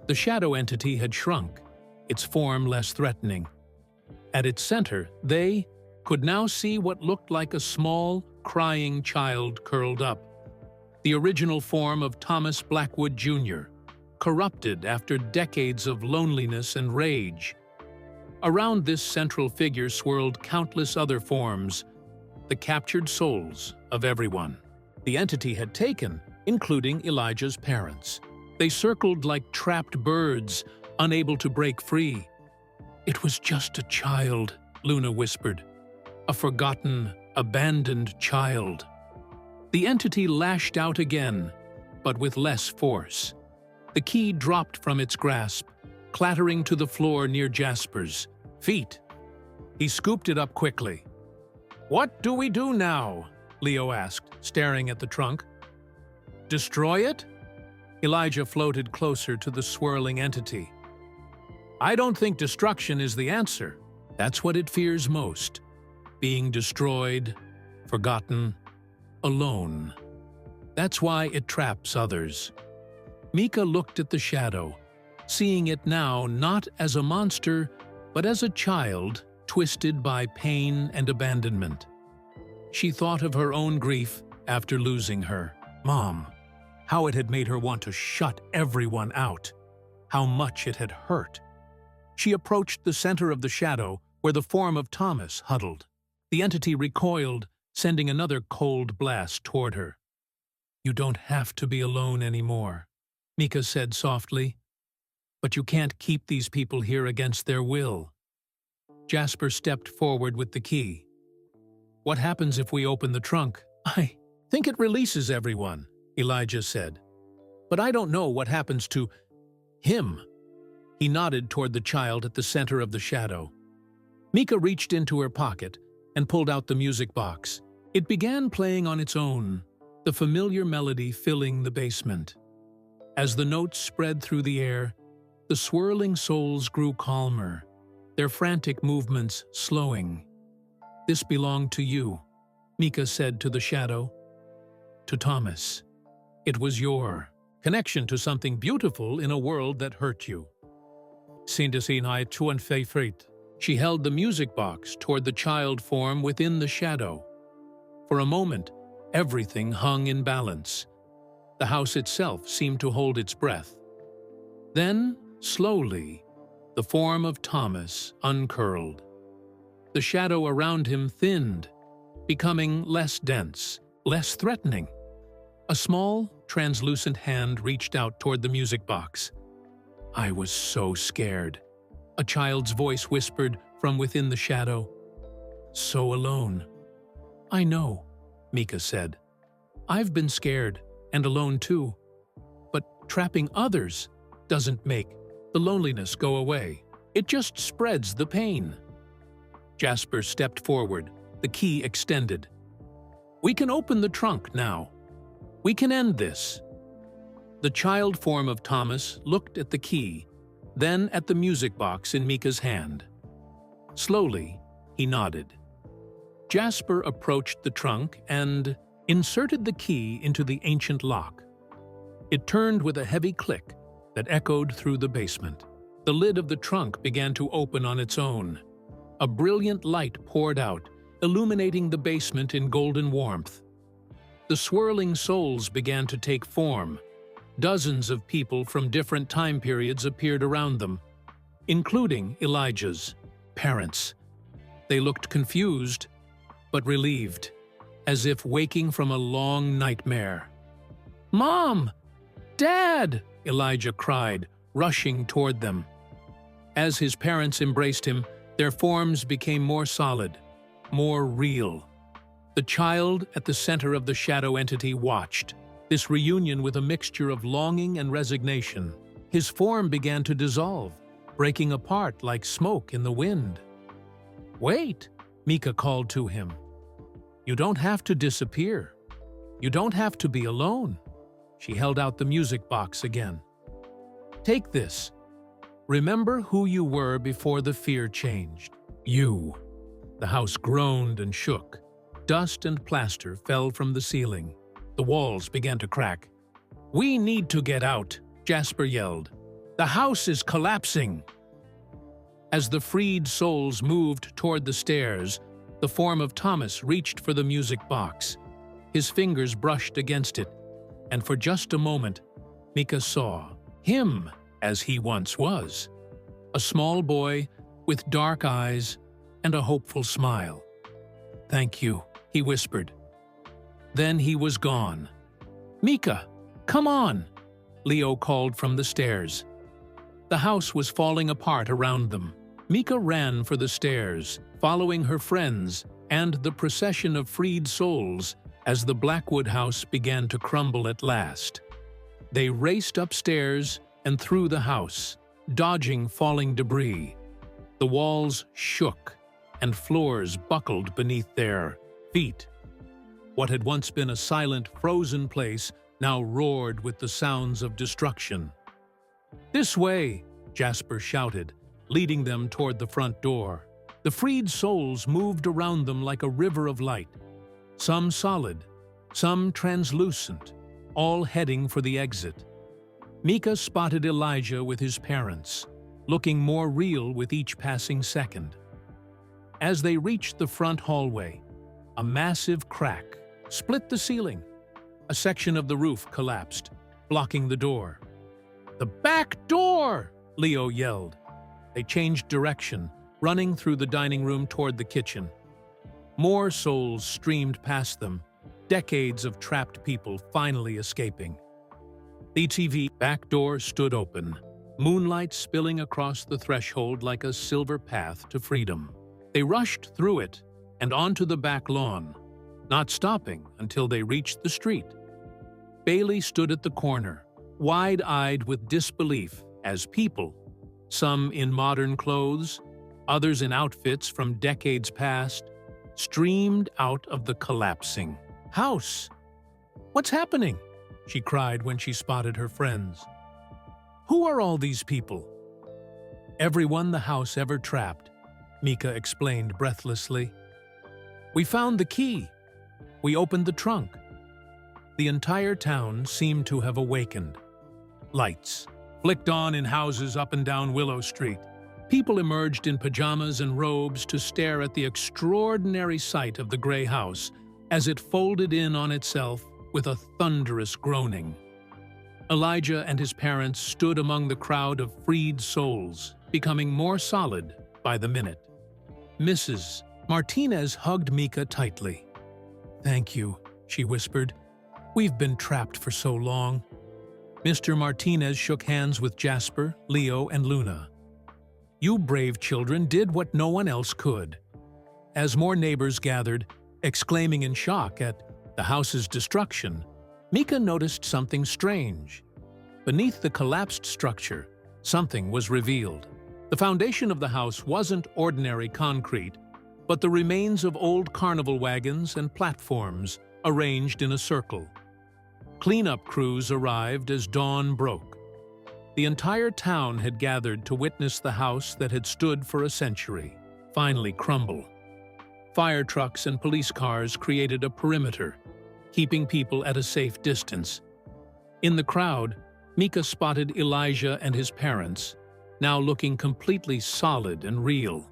[SPEAKER 1] The shadow entity had shrunk, its form less threatening. At its center, they could now see what looked like a small, crying child curled up. The original form of Thomas Blackwood Jr., corrupted after decades of loneliness and rage. Around this central figure swirled countless other forms, the captured souls of everyone the entity had taken, including Elijah's parents. They circled like trapped birds, unable to break free. "It was just a child," Luna whispered. "A forgotten, abandoned child." The entity lashed out again, but with less force. The key dropped from its grasp, clattering to the floor near Jasper's feet. He scooped it up quickly. "What do we do now?" Leo asked, staring at the trunk. "Destroy it?" Elijah floated closer to the swirling entity. "I don't think destruction is the answer. That's what it fears most. Being destroyed, forgotten, alone. That's why it traps others." Mika looked at the shadow, seeing it now not as a monster, but as a child twisted by pain and abandonment. She thought of her own grief after losing her mom, how it had made her want to shut everyone out, how much it had hurt. She approached the center of the shadow where the form of Thomas huddled. The entity recoiled, sending another cold blast toward her. "You don't have to be alone anymore," Mika said softly. "But you can't keep these people here against their will." Jasper stepped forward with the key. "What happens if we open the trunk?" "I think it releases everyone," Elijah said. "But I don't know what happens to him." He nodded toward the child at the center of the shadow. Mika reached into her pocket and pulled out the music box. It began playing on its own, the familiar melody filling the basement. As the notes spread through the air, the swirling souls grew calmer, their frantic movements slowing. "This belonged to you," Mika said to the shadow. "To Thomas. It was your connection to something beautiful in a world that hurt you." She held the music box toward the child form within the shadow. For a moment, everything hung in balance. The house itself seemed to hold its breath. Then, slowly, the form of Thomas uncurled. The shadow around him thinned, becoming less dense, less threatening. A small, translucent hand reached out toward the music box. "I was so scared," a child's voice whispered from within the shadow. "So alone." "I know," Mika said. "I've been scared and alone too. But trapping others doesn't make the loneliness go away. It just spreads the pain." Jasper stepped forward, the key extended. "We can open the trunk now. We can end this." The child form of Thomas looked at the key, then at the music box in Mika's hand. Slowly, he nodded. Jasper approached the trunk and inserted the key into the ancient lock. It turned with a heavy click that echoed through the basement. The lid of the trunk began to open on its own. A brilliant light poured out, illuminating the basement in golden warmth. The swirling souls began to take form. Dozens of people from different time periods appeared around them, including Elijah's parents. They looked confused, but relieved, as if waking from a long nightmare. "Mom! Dad!" Elijah cried, rushing toward them. As his parents embraced him, their forms became more solid, more real. The child at the center of the shadow entity watched this reunion with a mixture of longing and resignation. His form began to dissolve, breaking apart like smoke in the wind. "Wait," Mika called to him. "You don't have to disappear. You don't have to be alone." She held out the music box again. "Take this. Remember who you were before the fear changed. You." The house groaned and shook. Dust and plaster fell from the ceiling. The walls began to crack. "We need to get out," Jasper yelled. The house is collapsing! As the freed souls moved toward the stairs, the form of Thomas reached for the music box. His fingers brushed against it, and for just a moment, Mika saw him as he once was. A small boy with dark eyes and a hopeful smile. "Thank you," he whispered. Then he was gone. "Mika, come on!" Leo called from the stairs. The house was falling apart around them. Mika ran for the stairs, following her friends and the procession of freed souls as the Blackwood house began to crumble at last. They raced upstairs and through the house, dodging falling debris. The walls shook and floors buckled beneath their feet. What had once been a silent, frozen place now roared with the sounds of destruction. "This way!" Jasper shouted, leading them toward the front door. The freed souls moved around them like a river of light, some solid, some translucent, all heading for the exit. Mika spotted Elijah with his parents, looking more real with each passing second. As they reached the front hallway, a massive crack split the ceiling. A section of the roof collapsed, blocking the door. "The back door!" Leo yelled. They changed direction, running through the dining room toward the kitchen. More souls streamed past them, decades of trapped people finally escaping. The TV back door stood open, moonlight spilling across the threshold like a silver path to freedom. They rushed through it and onto the back lawn, not stopping until they reached the street. Bailey stood at the corner, wide-eyed with disbelief as people, some in modern clothes, others in outfits from decades past, streamed out of the collapsing house. "What's happening?" she cried when she spotted her friends. "Who are all these people?" "Everyone the house ever trapped," Mika explained breathlessly. "We found the key. We opened the trunk." The entire town seemed to have awakened. Lights flicked on in houses up and down Willow Street. People emerged in pajamas and robes to stare at the extraordinary sight of the gray house as it folded in on itself with a thunderous groaning. Elijah and his parents stood among the crowd of freed souls, becoming more solid by the minute. Mrs. Martinez hugged Mika tightly. "Thank you," she whispered. "We've been trapped for so long." Mr. Martinez shook hands with Jasper, Leo, and Luna. "You brave children did what no one else could." As more neighbors gathered, exclaiming in shock at the house's destruction, Mika noticed something strange. Beneath the collapsed structure, something was revealed. The foundation of the house wasn't ordinary concrete, but the remains of old carnival wagons and platforms arranged in a circle. Cleanup crews arrived as dawn broke. The entire town had gathered to witness the house that had stood for a century finally crumble. Fire trucks and police cars created a perimeter, keeping people at a safe distance. In the crowd, Mika spotted Elijah and his parents, now looking completely solid and real.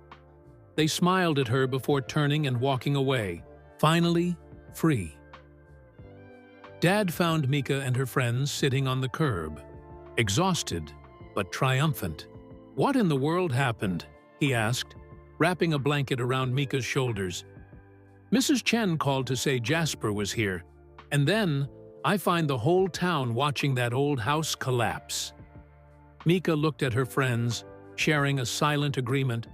[SPEAKER 1] They smiled at her before turning and walking away, finally free. Dad found Mika and her friends sitting on the curb, exhausted but triumphant. "What in the world happened?" he asked, wrapping a blanket around Mika's shoulders. "Mrs. Chen called to say Jasper was here, and then I find the whole town watching that old house collapse." Mika looked at her friends, sharing a silent agreement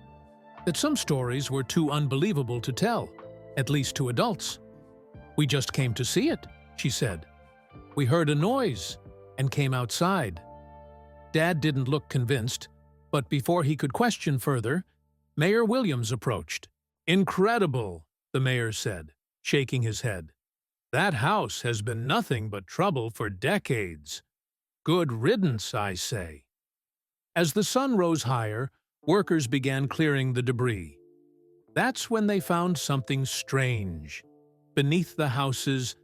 [SPEAKER 1] that some stories were too unbelievable to tell, at least to adults. "We just came to see it," she said. "We heard a noise and came outside." Dad didn't look convinced, but before he could question further, Mayor Williams approached. "Incredible," the mayor said, shaking his head. "That house has been nothing but trouble for decades. Good riddance, I say." As the sun rose higher, workers began clearing the debris. That's when they found something strange. Beneath the house's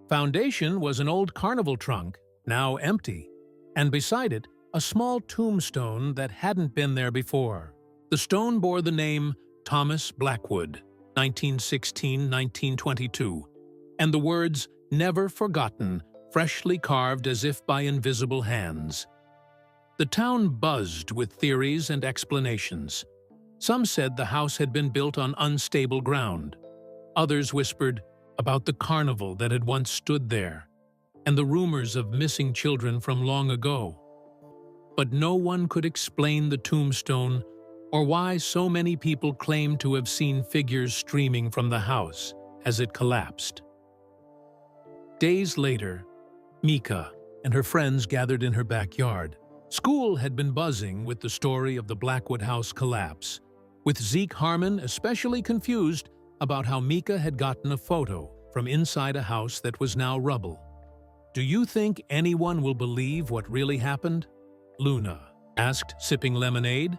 [SPEAKER 1] foundation was an old carnival trunk, now empty, and beside it, a small tombstone that hadn't been there before. The stone bore the name Thomas Blackwood, 1916–1922, and the words "Never Forgotten" freshly carved as if by invisible hands. The town buzzed with theories and explanations. Some said the house had been built on unstable ground. Others whispered about the carnival that had once stood there, and the rumors of missing children from long ago. But no one could explain the tombstone or why so many people claimed to have seen figures streaming from the house as it collapsed. Days later, Mika and her friends gathered in her backyard. School had been buzzing with the story of the Blackwood House collapse, with Zeke Harmon especially confused about how Mika had gotten a photo from inside a house that was now rubble. "Do you think anyone will believe what really happened?" Luna asked, sipping lemonade.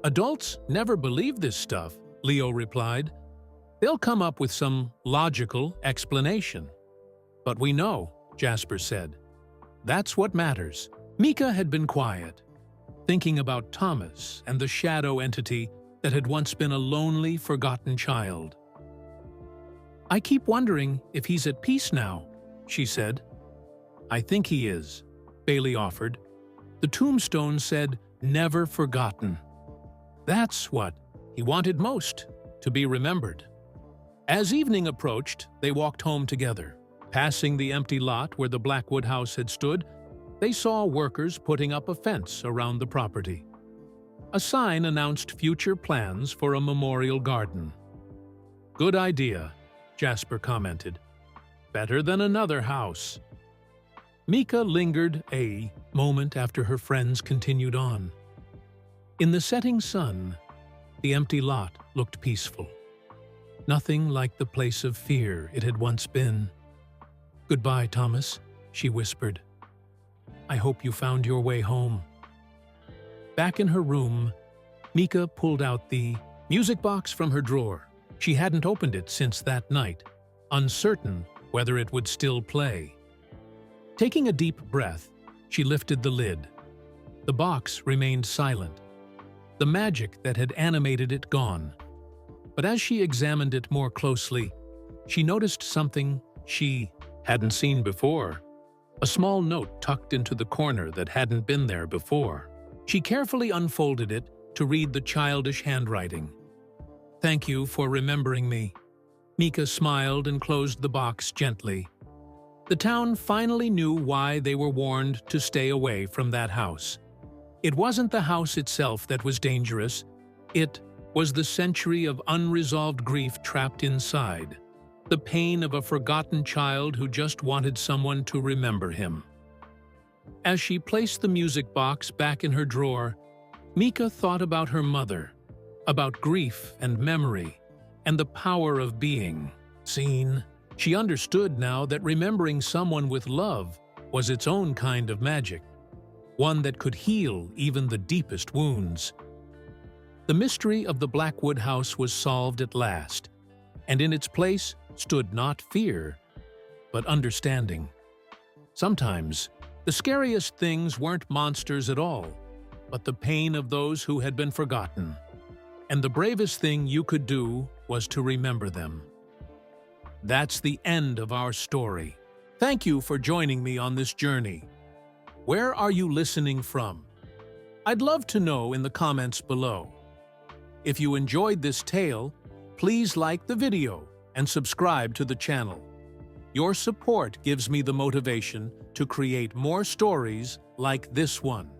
[SPEAKER 1] "Adults never believe this stuff," Leo replied. "They'll come up with some logical explanation." "But we know," Jasper said. "That's what matters." Mika had been quiet, thinking about Thomas and the shadow entity that had once been a lonely, forgotten child. "I keep wondering if he's at peace now," she said. "I think he is," Bailey offered. "The tombstone said, 'Never forgotten.' That's what he wanted most, to be remembered." As evening approached, they walked home together. Passing the empty lot where the Blackwood house had stood, they saw workers putting up a fence around the property. A sign announced future plans for a memorial garden. "Good idea," Jasper commented. "Better than another house." Mika lingered a moment after her friends continued on. In the setting sun, the empty lot looked peaceful. Nothing like the place of fear it had once been. "Goodbye, Thomas," she whispered. "I hope you found your way home." Back in her room, Mika pulled out the music box from her drawer. She hadn't opened it since that night, uncertain whether it would still play. Taking a deep breath, she lifted the lid. The box remained silent, the magic that had animated it gone. But as she examined it more closely, she noticed something she hadn't seen before. A small note tucked into the corner that hadn't been there before. She carefully unfolded it to read the childish handwriting. "Thank you for remembering me." Mika smiled and closed the box gently. The town finally knew why they were warned to stay away from that house. It wasn't the house itself that was dangerous. It was the century of unresolved grief trapped inside. The pain of a forgotten child who just wanted someone to remember him. As she placed the music box back in her drawer, Mika thought about her mother, about grief and memory, and the power of being seen. She understood now that remembering someone with love was its own kind of magic, one that could heal even the deepest wounds. The mystery of the Blackwood house was solved at last, and in its place stood not fear, but understanding. Sometimes, the scariest things weren't monsters at all, but the pain of those who had been forgotten. And the bravest thing you could do was to remember them. That's the end of our story. Thank you for joining me on this journey. Where are you listening from? I'd love to know in the comments below. If you enjoyed this tale, please like the video and subscribe to the channel. Your support gives me the motivation to create more stories like this one.